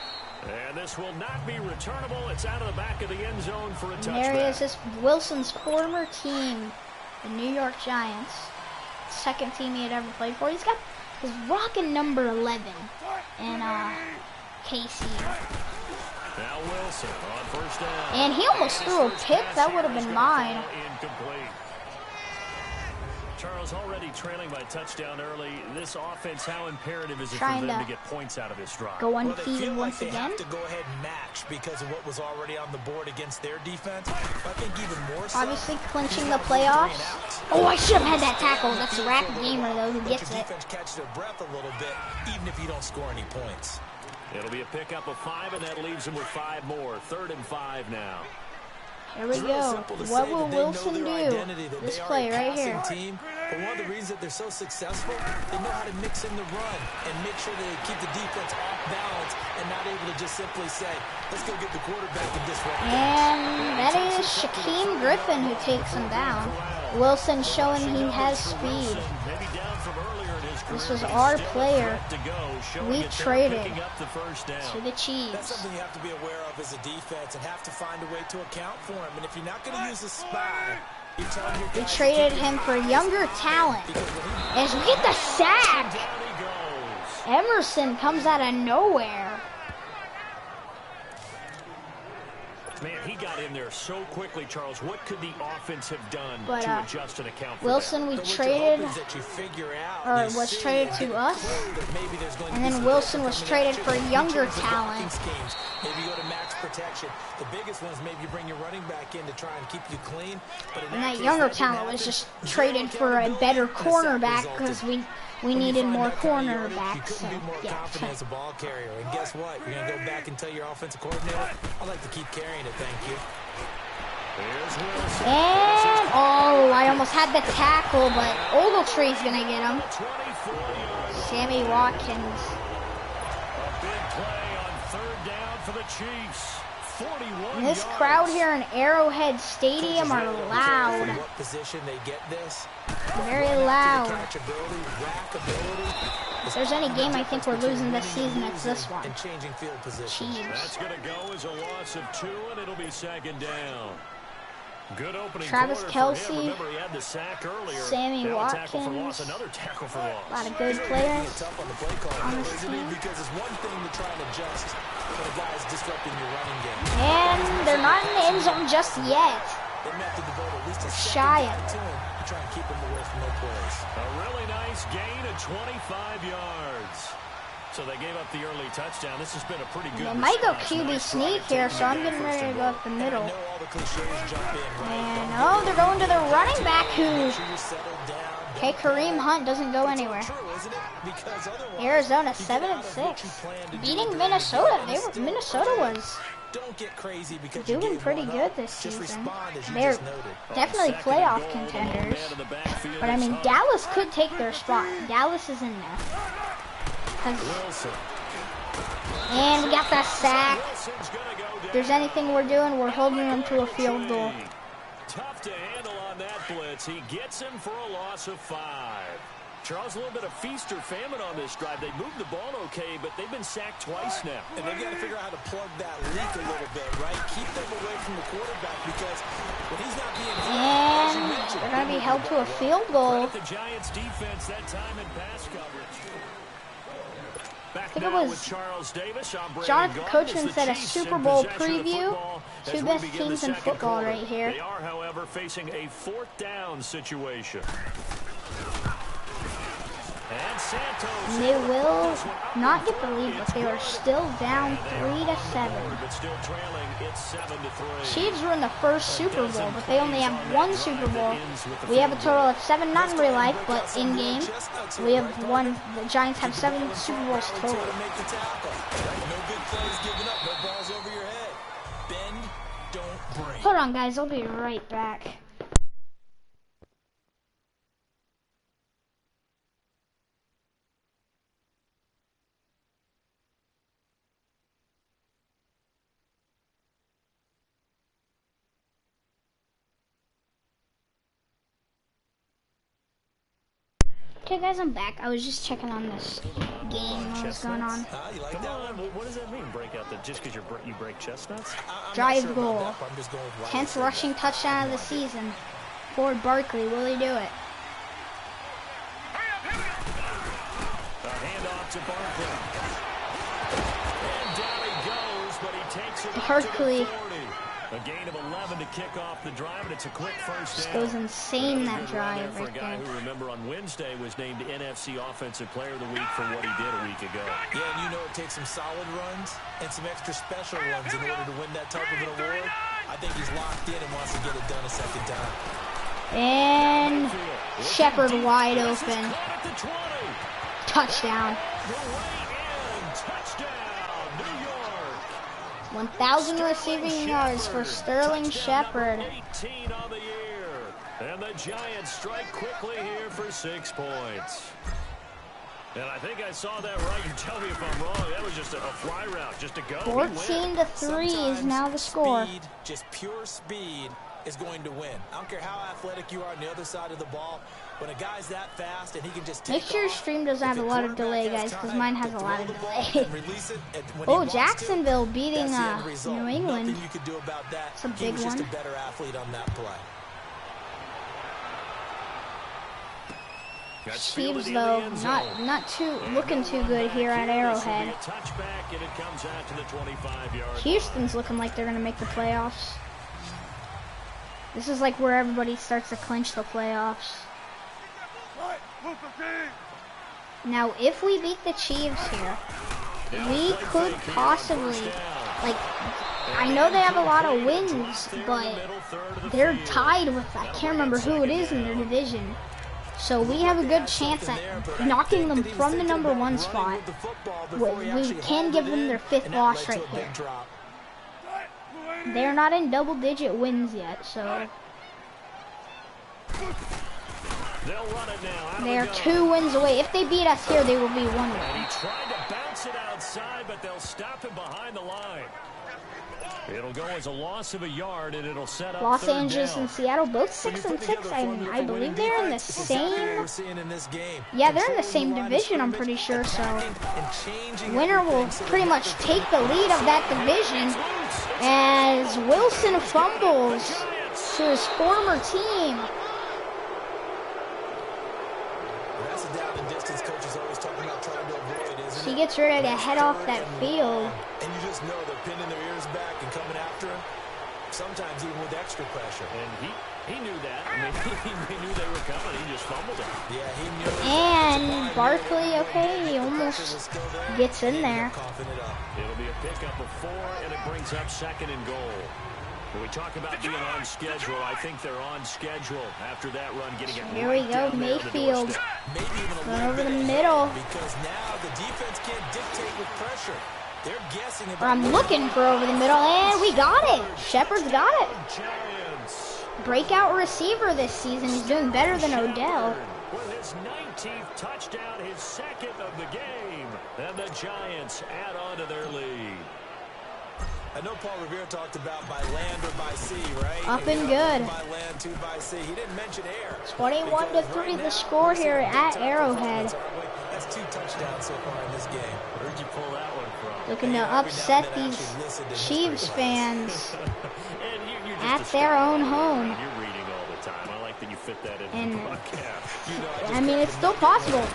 And this will not be returnable. It's out of the back of the end zone for a touchback. And there is this Wilson's former team, the New York Giants. Second team he had ever played for. He's rocking number 11 in KC. Now Wilson on first down. And he almost threw a pick. That would have been mine. Incomplete. Charles already trailing by touchdown early. This offense, how imperative is it for them to get points out of this drive? Go undefeated once again. They have to go ahead and match because of what was already on the board against their defense. I think even more so. Obviously clinching the playoffs. Oh, I should have had that tackle. That's a rapid gamer though who gets it. Defense catch their breath a little bit, even if you don't score any points. It'll be a pickup of 5, and that leaves them with 5 more. 3rd and 5 now. Here we go. What will Wilson do? This play right here. Team, but one of the reasons that they're so successful, they know how to mix in the run and make sure that they keep the defense off balance and not able to just simply say, let's go get the quarterback and disrupt. And that is Shaquem Griffin who takes him down. Wilson showing he has speed. This was our player. We traded to the Chiefs. That's something you have to be aware of as a defense and have to find a way to account for him. And if you're not going to use a spy, We traded him for younger talent. As we get the sack, Emerson comes out of nowhere. Man, he got in there so quickly, Charles. What could the offense have done to adjust and account for Wilson, we traded, or was traded to us, and then Wilson was traded for younger talent. Maybe go to max protection. The biggest ones, maybe you bring your running back in to try and keep you clean. But and that younger talent was just traded for a better cornerback because we needed more cornerbacks. So, yeah. As a ball carrier, and guess what? You're gonna go back and tell your offensive coordinator, "I'd like to keep carrying it, thank you." And oh, I almost had the tackle, but Ogletree's gonna get him. Sammy Watkins. A big play on third down for the Chiefs. 41 And this yards. crowd here in Arrowhead Stadium are loud. What position they get this? Very loud. If there's any game I think we're losing this season, it's this one. Chiefs. That's going to go as a loss of 2, and it'll be second down. Good opening Travis Kelce, Remember, he had the sack earlier. Sammy now Watkins, tackle for loss, another tackle for loss. A lot of good players on this team. Because it's one thing to try and adjust when a guy's disrupting your running game. And they're not in the end zone just yet. They have to devote at least a Shy of second to him to try and keep him away from their plays. A really nice gain of 25 yards. So they gave up the early touchdown. This has been a pretty good They might go response. QB Nice sneak drive, here, taking so I'm that getting first ready to and go goal. up the middle. I know all the cliches jump in, right? And oh, they're going to the running back who, Make sure you settle down. okay, Kareem Hunt doesn't go anywhere. True, isn't it? Because otherwise, Arizona you get out of what 7-6, you plan to do beating during Minnesota. the Minnesota was Don't get crazy because you doing gave pretty one good up. this Just season. respond as you They're just noted. definitely Second and playoff goal, contenders. man in the backfield But I is mean, Hunt. Dallas could take their spot. Dallas is in there. 'Cause- Wilson. And we got that sack. Wilson's gonna go down. If there's anything we're doing, we're holding them to a field goal. Tough to handle on that blitz. He gets him for a loss of 5. Charles, a little bit of feast or famine on this drive. They moved the ball okay, but they've been sacked twice now. And they've got to figure out how to plug that leak a little bit, right? Keep them away from the quarterback because when he's not being hit, as you And mentioned, they're going to be held to a field goal. Credit the Giants defense that time in pass coverage. Back think it now was with Charles Davis. I'm Brandon Jonathan Gault Coachman as the said a Chiefs Super in Bowl possession of the preview. football as Two we best begin teams the in second football quarter. right here. They are, however, facing a 4th down situation. And Santos. They will not get the lead, but they are still down 3-7. But still trailing, it's 7-3. Chiefs were in the first Super Bowl, but they only have one Super Bowl. We have a total of 7, not in real life, but in game. We have one. The Giants have 7 Super Bowls total. make the tackle. No big plays given up. No balls over your head. Bend, don't break. Hold on, guys. I'll be right back. Okay, guys, I'm back. I was just checking on this game, what was going on. You like Come that on, one? what does that mean? Break out the just because you break chestnuts? I'm not Drive sure about goal. that, but I'm just going with what 10th he said. rushing touchdown of the season. Ford Barkley, will he do it? A handoff to Barkley. And down he goes, but he takes it up Barkley. to the 40. A gain of 11 to kick off the drive, and it's a quick first Just down. goes insane, that Good run there drive for a right guy there. who, remember, on Wednesday was named NFC Offensive Player of the Week for what he did a week ago. Yeah, and you know it takes some solid runs and some extra special runs in order to win that type of an award. I think he's locked in and wants to get it done a second time. And Shepard wide open. Caught at the 20. Touchdown. The way in. Touchdown, New York. 1,000 receiving yards for Sterling Shepard. 18 on the year. And the Giants strike quickly here for 6 points. And I think I saw that right. You tell me if I'm wrong. That was just a fly route, just a go. 14-3 is now the score. Speed, just pure speed, is going to win. I don't care how athletic you are on the other side of the ball. When a guy's that fast and he can just take Make sure your off, stream doesn't have if a the lot of delay, quarterback has guys, because time mine has to a lot throw of the ball delay. and release it when he Oh, wants to, Jacksonville beating that's the end result. New England. Nothing you could do about that. It's a He big was just one. a better athlete on that play. Chiefs, though, not too looking too good here at Arrowhead. Houston's looking like they're gonna make the playoffs. This is like where everybody starts to clinch the playoffs. Now, if we beat the Chiefs here, we could possibly, like, I know they have a lot of wins, but they're tied with, I can't remember who it is in their division. So we have a good chance at knocking them from the #1 spot. We can give them their 5th loss right here. They're not in double-digit wins yet, so they're 2 wins away. If they beat us here, they will be 1 win. He tried to bounce it outside, but they'll stop him behind the line. It'll go as a loss of a yard, and it'll set up Los Angeles and Seattle, both 6 and 6, and I believe they're in the same. Yeah, they're in the same division, I'm pretty sure. So winner will pretty much take the lead of that division as Wilson fumbles to his former team. He gets ready to head off that field. And you just know they're pinning their ears back and coming after him, sometimes even with extra pressure. And he knew that. I mean, he knew they were coming. He just fumbled it. Yeah, he knew it. And Barkley, okay, he almost gets in there. It'll be a pickup of 4, and it brings up 2nd and goal. When we talk about being on schedule, I think they're on schedule after that run getting it. Here we go, Mayfield. Run over the middle. Because now the defense can't dictate with pressure. They're guessing about. I'm looking for over the middle, and we got it. Shepard's got it. Breakout receiver this season. He's doing better than Odell. With his 19th touchdown, his 2nd of the game. And the Giants add on to their lead. I know Paul Revere talked about by land or by sea, right? Up and good. By land, 2 by sea. He didn't mention air. 21-3 the score here at Arrowhead. That's 2 touchdowns so far in this game. Where'd you pull that one from? Looking to upset these Chiefs fans at their own home. You're reading all the time. I like that you fit that in. And I mean, it's still possible.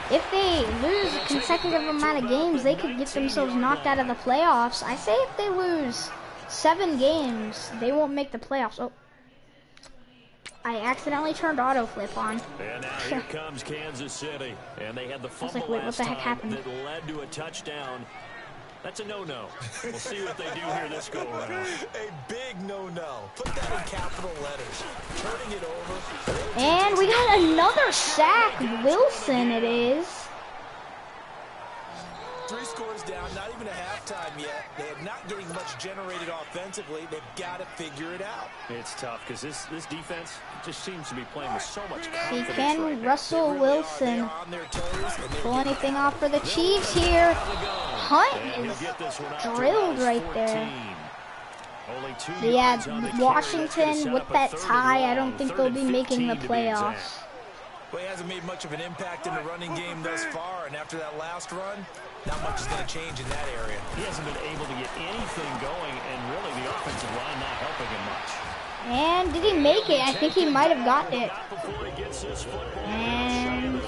If they lose a consecutive amount of games, they could get themselves knocked out of the playoffs. I say if they lose 7 games, they won't make the playoffs. Oh, I accidentally turned autoflip on. And now here comes Kansas City, and they had the fumble wait, what the heck happened? that led to a touchdown. That's a no-no. We'll see what they do here this go-around. A big no-no. Put that in capital letters. Turning it over. And we got another sack. Wilson it is. 3 scores down, not even a halftime yet. They are not getting much generated offensively. They've got to figure it out. It's tough because this defense just seems to be playing with so much See, confidence. can Russell Wilson pull anything off for the Chiefs here? Hunt is drilled right there. Yeah, Washington with that tie, I don't think they'll be making the playoffs. Well, he hasn't made much of an impact in the running game thus far, and after that last run, not much is going to change in that area. He hasn't been able to get anything going, and really the offensive line not helping him much. And did he make it? I think he might have gotten it. And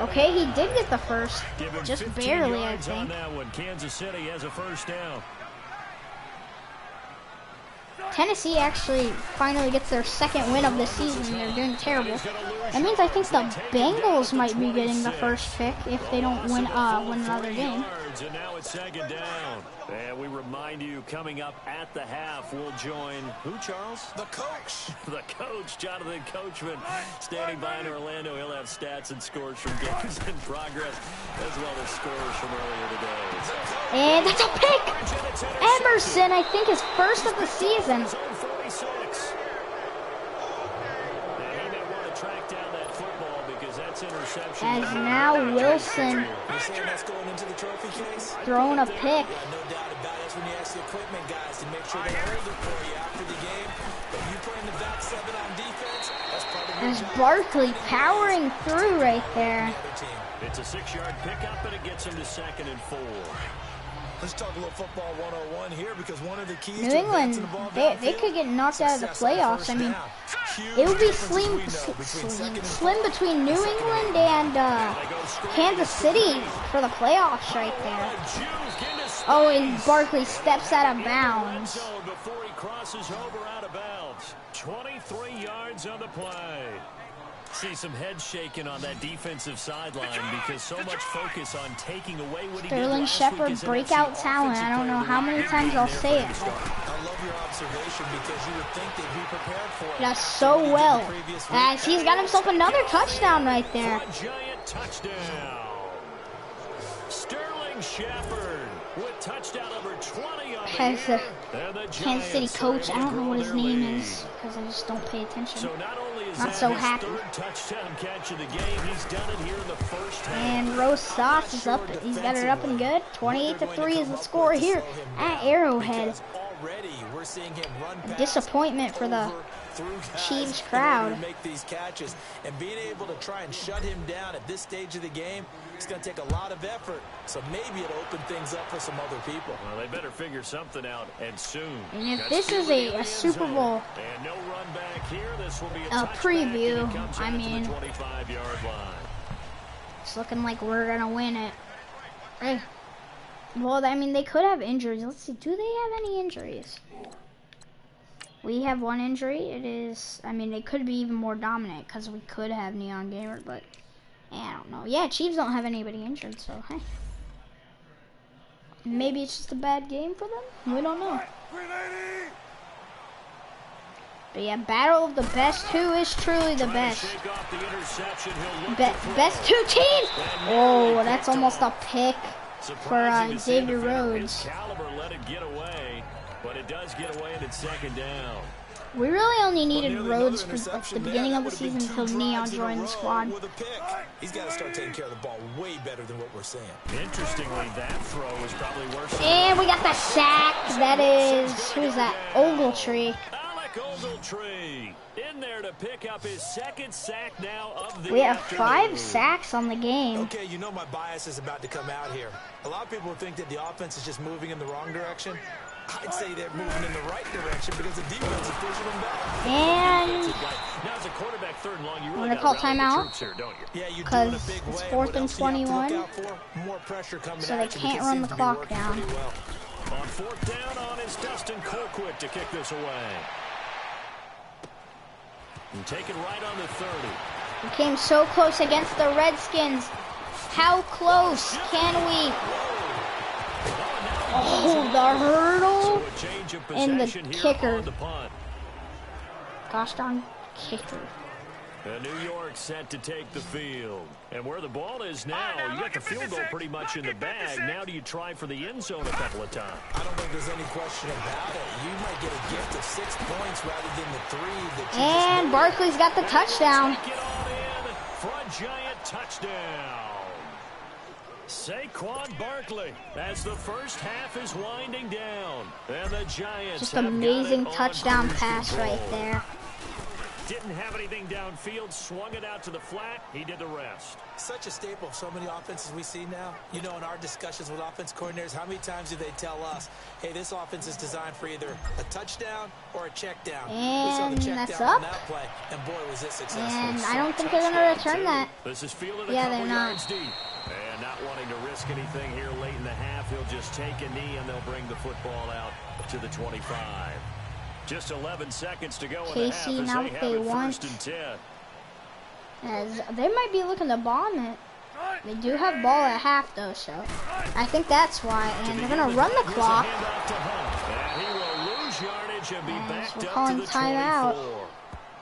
okay, he did get the first, just barely, I think. Kansas City has a first down. Tennessee actually finally gets their 2nd win of the season. They're doing terrible. That means I think the Bengals might be getting the first pick if they don't win another game. And now it's 2nd down. And we remind you, coming up at the half, we'll join who, Charles? The coach. The coach, Jonathan Coachman, standing by in Orlando. He'll have stats and scores from games in progress, as well as scores from earlier today. And that's a pick! Emerson, I think, his first of the season. As now Wilson throwing a pick. As Barkley powering through right there. It's a 6-yard pickup, and it gets him to 2nd and 4. Let's talk a little football 101 here because one of the keys New to England, advancing the ball they could get knocked out of the playoffs. I mean, it would be slim between New England and Kansas City for the playoffs right there. Oh, and Barkley steps out of bounds. Before he crosses over out of bounds. 23 yards on the play. See some head shaking on that defensive sideline because so much focus on taking away what he did Sterling last Shepard, week as an breakout NFC talent. I don't know how many times I'll say it. I love your observation because you would think they'd be prepared for it. That's so well. As he's got himself another touchdown right there. A giant touchdown. Sterling Shepard with touchdown number 20 on the year. And the Kansas City Giants coach, I don't know what his name lead. is because I just don't pay attention. So not only is Not that so his happy. third touchdown catch of the game, he's done it here in the first half. And Rose Sauce is up. He's got it up and good. 28-3 is the score here at Arrowhead. Already we're seeing him run A disappointment for the Chiefs crowd. Make these catches and being able to try and shut him down at this stage of the game, it's going to take a lot of effort. So maybe it'll open things up for some other people. Well, they better figure something out, and soon. And if this is a Super Bowl and no run back here, this will be a preview, I mean, 25-yard line. it's looking like we're going to win it. Hey. Well, I mean, they could have injuries. Let's see. Do they have any injuries? We have one injury. It is, I mean, they could be even more dominant because we could have Neon Gamer, but I don't know. Yeah, Chiefs don't have anybody injured, so hey. Maybe it's just a bad game for them. We don't know. But yeah, battle of the best. Who is truly the best? Best two teams. Oh, that's almost a pick for Xavier Rhodes. Let it get away, but it does get away and it's second down. We really only needed Rhodes for the beginning of the season until Neon joined the squad. He's got to start taking care of the ball way better than what we're seeing. Interestingly, that throw is probably worse. And we got the sack. That is, who's that? Ogletree. Ogletree in there to pick up his second sack now of the We have afternoon. 5 sacks on the game. Okay, you know my bias is about to come out here. A lot of people think that the offense is just moving in the wrong direction. I'd say they're moving in the right direction because the defense is pushing them back. And Now as a quarterback, third and long, you I'm really gonna call gotta rally the timeout troops here, don't you? Yeah, you do because in a big it's way. 4th What and else do you have to look 21. out for? More pressure coming So they at you, can't because it run seems the to be clock working down. pretty well. On 4th down on is Dustin Colquitt to kick this away. And take it right on the 30. We came so close against the Redskins. How close can we? Oh, the hurdle So a change of and the possession here kicker. on the punt. Gosh darn kicker. New York set to take the field. And where the ball is now, you got the field goal pretty much in the bag. Now do you try for the end zone a couple of times? I don't think there's any question about it. You might get a gift of 6 points rather than the 3 that you And just Barkley's got the touchdown. Take it on in for a giant touchdown. Saquon Barkley as the first half is winding down. And the Giants Just have amazing got it on touchdown cruise pass control. right there. Didn't have anything downfield, swung it out to the flat. He did the rest. Such a staple of so many offenses we see now. You know, in our discussions with offense coordinators, how many times do they tell us, hey, this offense is designed for either a touchdown or a check down. We saw the And check that's down on up. that play, and boy, was it successful. And I don't think they're going to return that. This is fielded a Yeah, couple they're not. yards deep. And not wanting to risk anything here late in the half, he'll just take a knee and they'll bring the football out to the 25. Just 11 seconds to go in the half KC, as now they what have they it want. 1st and 10. As they might be looking to bomb it. They do have ball at half though, so I think that's why. And they're going to run the clock. Handoff to Hunt. And he will lose yardage and be And backed we're up calling to the timeout. 24.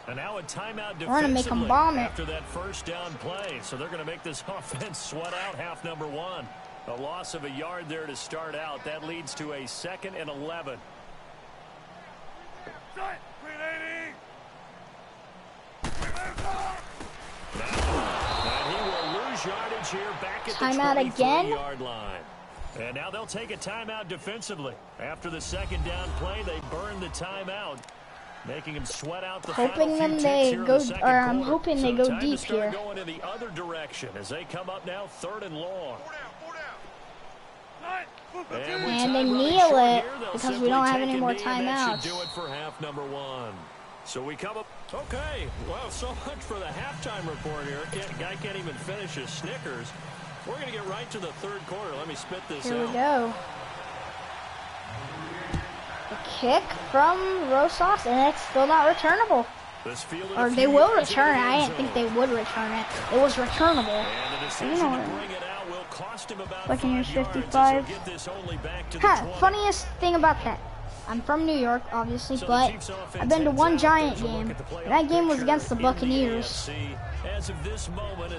And now a timeout We're gonna make 'em defensively bomb it. after that first down play. So they're going to make this offense sweat out half number 1. A loss of a yard there to start out. That leads to a 2nd and 11. And he will lose yardage here back at Timeout the again? 23-yard line. And now they'll take a timeout defensively. After the 2nd down play, they burn the timeout, making him sweat out the Hoping final few them ticks they here in go, the second or I'm quarter. hoping So they go time deep to start here. going in the other direction as they come up now 3rd and long. And they kneel it because we don't have any more timeouts. Do it for half number 1. So we come up. Okay, well, so much for the halftime report here. Guy can't even finish his Snickers. We're going to get right to the third quarter. Let me spit this out. Here we go. The kick from Rosas, and it's still not returnable. Or they will return it. I didn't think they would return it. It was returnable. You know what? Buccaneers 55. Funniest thing about that. I'm from New York, obviously, but I've been to one Giant game. And that game was against the Buccaneers.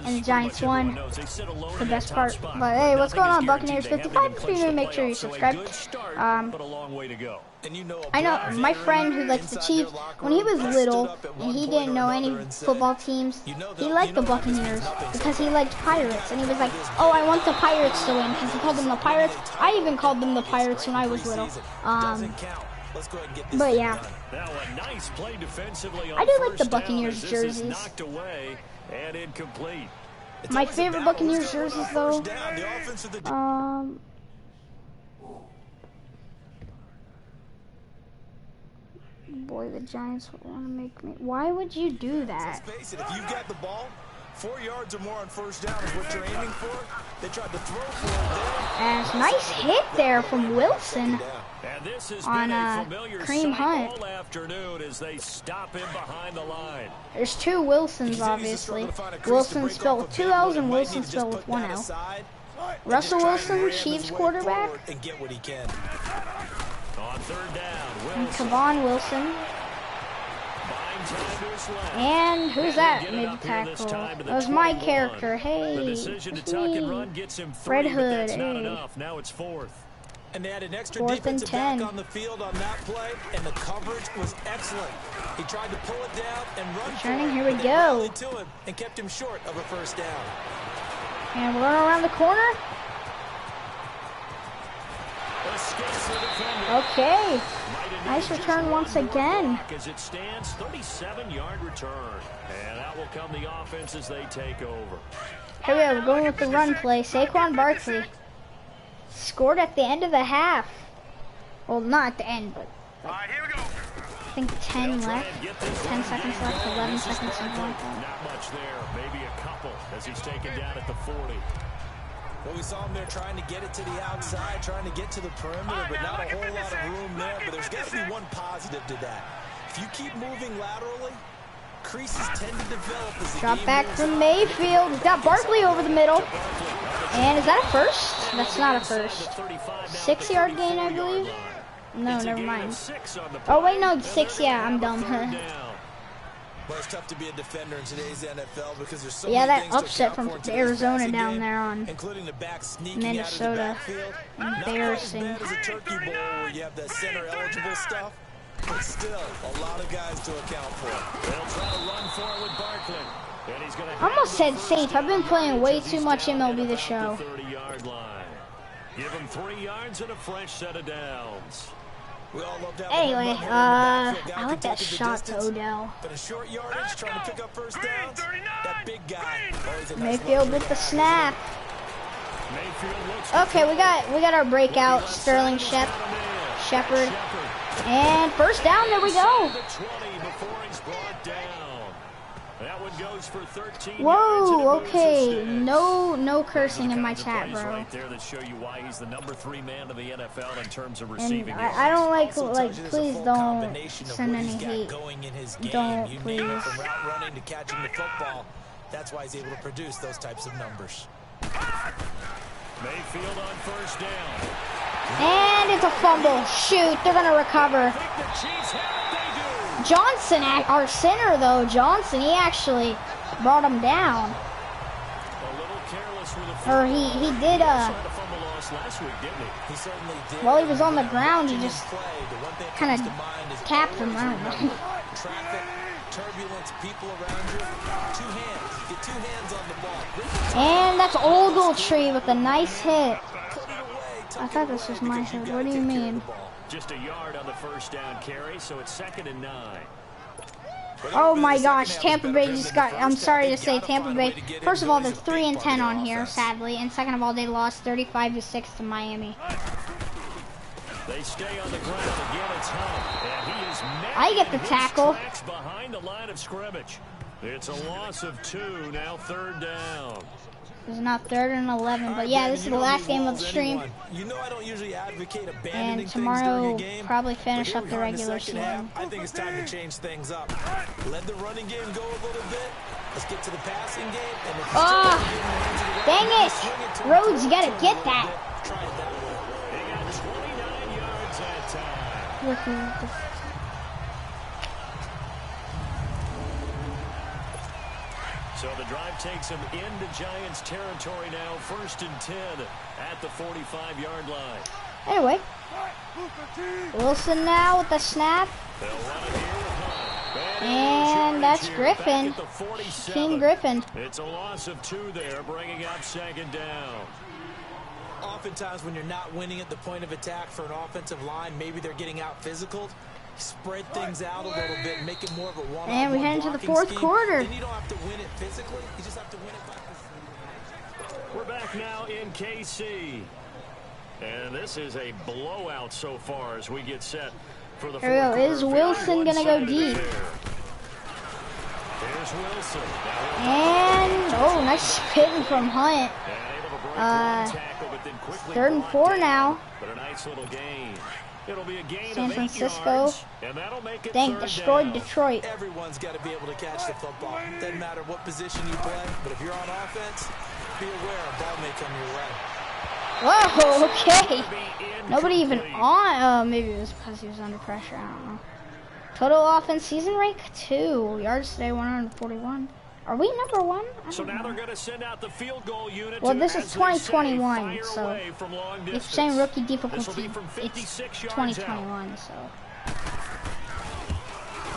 And the Giants won. The best part. But hey, what's going on, Buccaneers 55? If you're new, make sure you subscribe. I know my friend who likes the Chiefs, when he was little and he didn't know any football teams, he liked the Buccaneers because he liked Pirates. And he was like, oh, I want the Pirates to win because he called them the Pirates. I even called them the Pirates when I was little. But yeah. I do like the Buccaneers jerseys. My favorite Buccaneers jerseys, though, boy, the Giants would want to make me. Why would you do that? Let's face it, if you've got the ball, 4 yards or more on first down is what you're aiming for. They tried to throw for it there. And nice hit there from Wilson on Kareem Hunt. All afternoon as they stop him behind the line. There's two Wilsons, obviously. Wilson spelled with 2 L's and Wilson spelled with 1 L. Russell Wilson, Chiefs quarterback. And get what he can. On third down, And Kevon Wilson. And who's that mid-tackle? That was my character. Hey, it's me. Red Hood. Hey. Now it's fourth. And they had an extra 4th and 10 on the field on that play, and the coverage was excellent. He tried to pull it down and run Returning, here we go. To him and kept him short of a first down. And we're around the corner. Okay. Nice return once again. As it stands, 37-yard return. And that will come the offense as they take over. Here we go. We're going with the run play. Saquon Barkley scored at the end of the half. Well, not at the end, but like, I think 10 left. 10 seconds left, 11 seconds, something like that. Not much there. Maybe a couple as he's taken down at the 40. Well, we saw him there trying to get it to the outside, trying to get to the perimeter, but not a whole lot of room there. But there's got to be one positive to that. If you keep moving laterally, creases tend to develop as the Drop game back moves from on. Mayfield. He's got Barkley over the middle. And is that a first? That's not a first. 6-yard gain, I believe. No, never mind. Oh, wait, no, 6. Yeah, I'm dumb. Well, it's tough to be a defender in today's NFL because there's so Yeah, many that things to upset account from for in today's Arizona passing down game, there on including the back sneaking Minnesota. out of the backfield. Embarrassing. Not quite as bad as a turkey bowl where you have that center eligible stuff, but still a lot of guys to account for. They'll try to run for it with Barkley. And he's gonna I almost said safe. I've been playing way too much MLB The Show. 30-yard line. Give him 3 yards and a fresh set of downs. We all love to have Anyway, a home run here. I like that shot to Odell. But a short yardage, trying to pick up first downs. That big guy. Always a nice Mayfield with the snap. Okay, we got our breakout, Sterling Shepard. And first down, there we go. Whoa, okay. No cursing in my chat, bro. Right there that show you why he's the number 3 man of the NFL in terms of And receiving. I don't like please don't send any hate. Don't, please. From route running to catching the football. That's why he's able to produce those types of numbers. Mayfield on first down. And it's a fumble. Shoot, they're going to recover. Johnson, our center, though, Johnson, he actually brought him down. Or he did, while he was on the ground, he just kind of tapped him. I don't know. Traffic, turbulence, people around you. 2 hands. Get 2 hands on the ball. And that's Ogletree with a nice hit. I thought this was my hit. What do you mean? Just a yard on the first down carry, so it's 2nd and 9. Oh my gosh, Tampa Bay just got, I'm sorry to say, Tampa Bay, first of all, they're 3-10 on here, sadly, and second of all, they lost 35-6 to Miami. They stay on the ground again. It's Hunt, and he is I get the tackle. Behind the line of scrimmage. It's a loss of 2. Now 3rd down. It's not 3rd and 11, but yeah, this is the last game of the stream. You know I don't usually advocate And tomorrow we'll probably finish up the regular season. I think it's time to change things up. Let the running game go a little bit. Let's get to the passing game. Oh, dang it! Rhodes, you gotta get that. Try it that way. They got 29 yards that time. So the drive takes him into Giants territory now. 1st and 10 at the 45-yard line. Anyway, Wilson now with the snap. They'll run it here with Hunt. And that's Griffin. King Griffin. It's a loss of 2 there, bringing up 2nd down. Oftentimes when you're not winning at the point of attack for an offensive line, maybe they're getting out physical. Spread things out a little bit, make it more of a one-on-one. And we head into the 4th quarter. Then you don't have to win it physically. You just have to win it by. We're back now in KC. And this is a blowout so far as we get set for the 4th quarter. Here we go. Is Wilson going to go deep? There's Wilson. And, oh, nice spin from Hunt. 3rd and 4 now. But a nice little gain. It'll be a gain San of 8 Francisco. yards, and that'll make it Dang, 3rd destroyed down. Detroit. Everyone's got to be able to catch the football. Doesn't matter what position you play, but if you're on offense, be aware a ball may come your way. Whoa, okay. Nobody even on. Maybe it was because he was under pressure. I don't know. Total offense season rank 2. Yards today 141. Are we number 1? So now they're going to send out the field goal unit. Well, this is 2021, so it's saying rookie difficulty. It's 2021, so.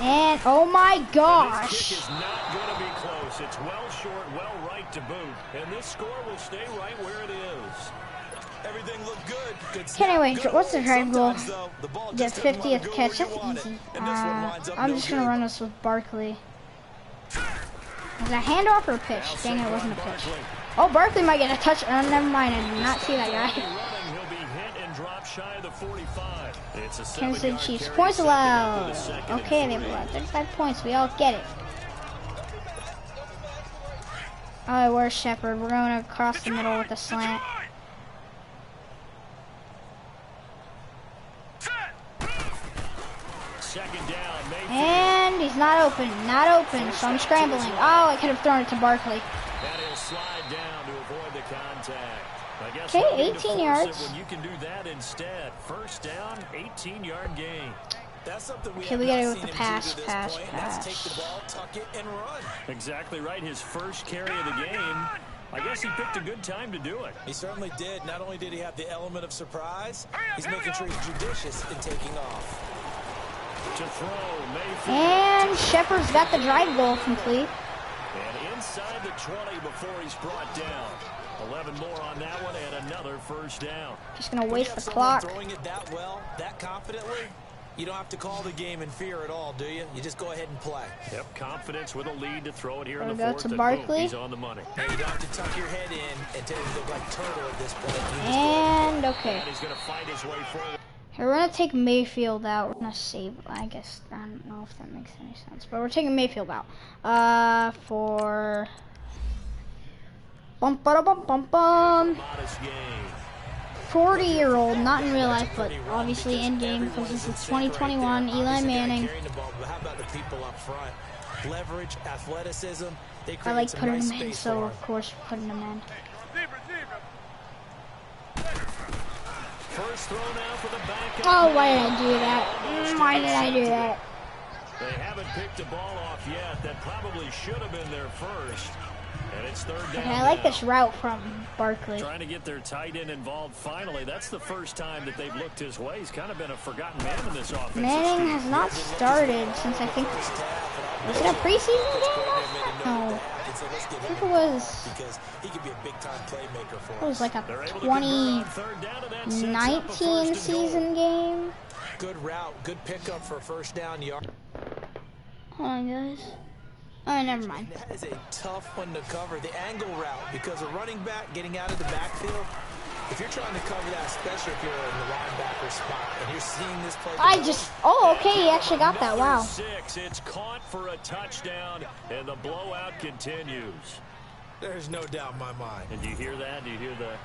And oh my gosh! This kick is not going to be close. It's well short, well right to boot, and this score will stay right where it is. Everything looked good. Anyway, what's the drive goal? The 50th catch. That's easy. I'm just gonna run this with Barkley. Was that a handoff or a pitch? Dang it, it wasn't a pitch. Oh, Barkley might get a touch. Oh, never mind. I did not see that guy. Kansas City Chiefs. Points allowed. Okay, they've allowed 35 points. We all get it. Oh, where's Shepard? We're going across the middle with a slant. And he's not open, so I'm scrambling. Oh, I could have thrown it to Barkley. Okay, 18 yards. When you can do that instead. 1st down, 18-yard gain. Okay, we gotta go with the pass. Take the ball, tuck it, and run. Exactly right. His first carry of the game. I guess he picked a good time to do it. He certainly did. Not only did he have the element of surprise, he's making sure he's judicious in taking off. To throw, Mayfield. And Shepard's got the drive goal complete. And inside the 20 before he's brought down. 11 more on that one and another 1st down. Just gonna waste the clock. Throwing it that well, that confidently, you don't have to call the game in fear at all, do you? You just go ahead and play. Yep, confidence with a lead to throw it here in the go 4th. to Barkley. He's on the money. And you don't have to tuck your head in and look like turtle at this point. And okay. And he's gonna fight his way forward. Here, we're gonna take Mayfield out. We're gonna save. I guess I don't know if that makes any sense, but we're taking Mayfield out. For bum ba bum bum bum. 40-year-old, not in real life, but obviously in game because this is 2021. Eli Manning. How about the people up front? Leverage, athleticism. I like putting him in, so of course putting him in. First throw now for the backup. Oh, why did I do that? Why did I do that? They haven't picked a ball off yet. That probably should have been their first. And it's 3rd down. Okay, I like this route from Barkley. Trying to get their tight end involved finally. That's the first time that they've looked his way. He's kind of been a forgotten man in this offense. Manning has not started since I think, was it a preseason game? No. I think it was, it was like a 2019 season game. Good route, good pickup for 1st down yard. Hold on, guys. Oh, never mind. That is a tough one to cover, the angle route, because a running back getting out of the backfield, if you're trying to cover that, especially if you're in the linebacker spot, and you're seeing this play. Okay, he actually got that. Wow. 6, it's caught for a touchdown, and the blowout continues. There's no doubt in my mind. And do you hear that? Do you hear the...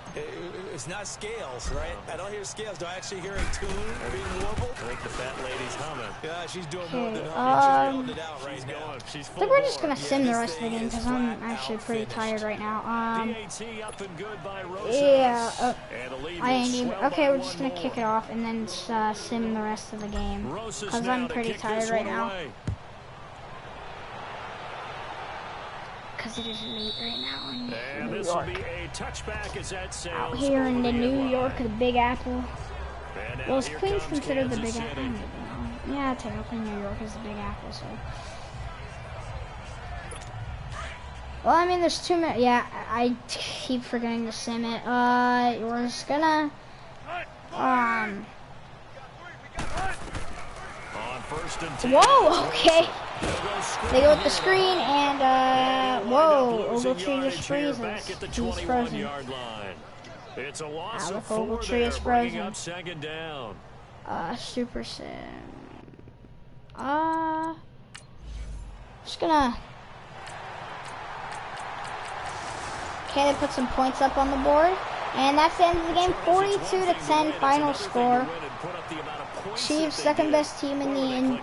It's not scales, right? I don't hear scales. Do I actually hear a tune being warbled? I think the fat lady's humming. Yeah, she's doing more than humming. She's yelled it out right now. She's I think we're just going to sim the rest of the game because I'm actually pretty tired right now. up and good by Rosa. Yeah. And a lead I ain't will even... swell Okay, by we're just one going to more. kick it off and then sim the rest of the game Rosa's because now I'm to pretty kick tired this right one now. away. Because it is late right now in And New this will York. be a touchback as that sails Out here in over the New line. York, the Big Apple. And now Well, is here Queens comes considered the Kansas Big Apple? I City. don't even know. Yeah, technically New York is the Big Apple, so. Well, I mean, there's too many. Yeah, I keep forgetting to sim it. We're just gonna. On first and 10. Whoa, okay. They'll go screen They go with the here. screen and, And whoa, wind up losing Ogletree just yardage here freezes. back at the He's frozen. 21-yard line. It's a loss Look, of 4 Ogletree there, is bringing frozen. up second down. Super sim. Just gonna. Okay, they put some points up on the board. And that's the end of the game. 42-10 final score. Chiefs, second best team in the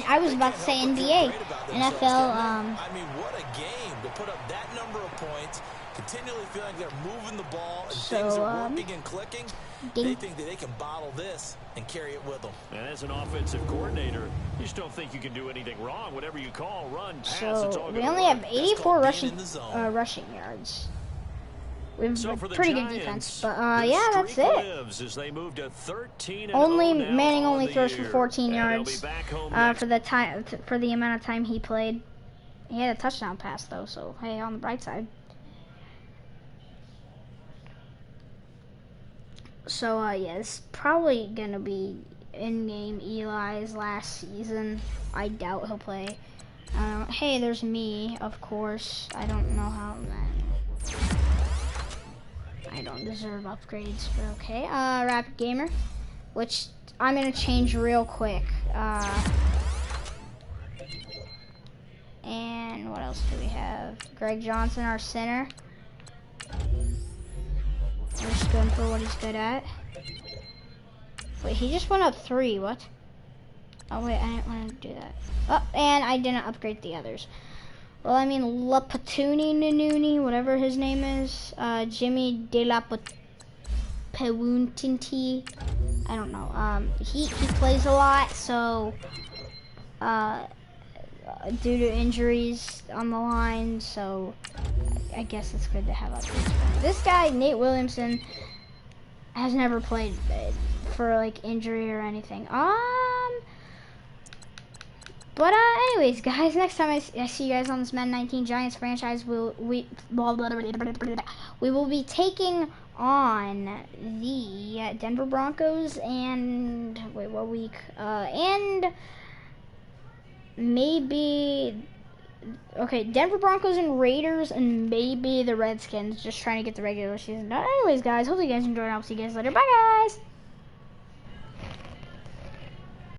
I was about to say NBA. NFL. I mean, what a game to put up that number of points, continually feeling like they're moving the ball and things are working and clicking. They think that they can bottle this and carry it with them. And as an offensive coordinator, you just don't think you can do anything wrong. Whatever you call, run, pass, it's all So we gonna only work. have 84 being in the zone. rushing yards. We have So for the pretty good Giants, defense, but the yeah, that's streak it. lives as they move to 13-0 Only now Manning on only the throws for year. 14 And they'll yards be back home for the amount of time he played. He had a touchdown pass though, so hey, on the bright side. So yeah, this is probably gonna be in-game Eli's last season. I doubt he'll play. Hey, there's me, of course. I don't know how that. I don't deserve upgrades, but okay. Rapid Gamer, which I'm gonna change real quick. And what else do we have? Greg Johnson, our center. We're just going for what he's good at. Wait, he just went up 3. What? Oh wait, I didn't want to do that. Oh, and I didn't upgrade the others. Well, I mean, Lapatuni Nununi, whatever his name is. Jimmy De La Pewuntinti. I don't know. He plays a lot, so due to injuries on the line, so I guess it's good to have upgrades for him. This guy, Nate Williamson, has never played for like injury or anything. But anyways, guys, next time I see you guys on this Madden 19 Giants franchise, we will be taking on the Denver Broncos and wait, what week? And maybe Denver Broncos and Raiders and maybe the Redskins, just trying to get the regular season done. Anyways, guys, hope you guys enjoyed. I'll see you guys later. Bye, guys.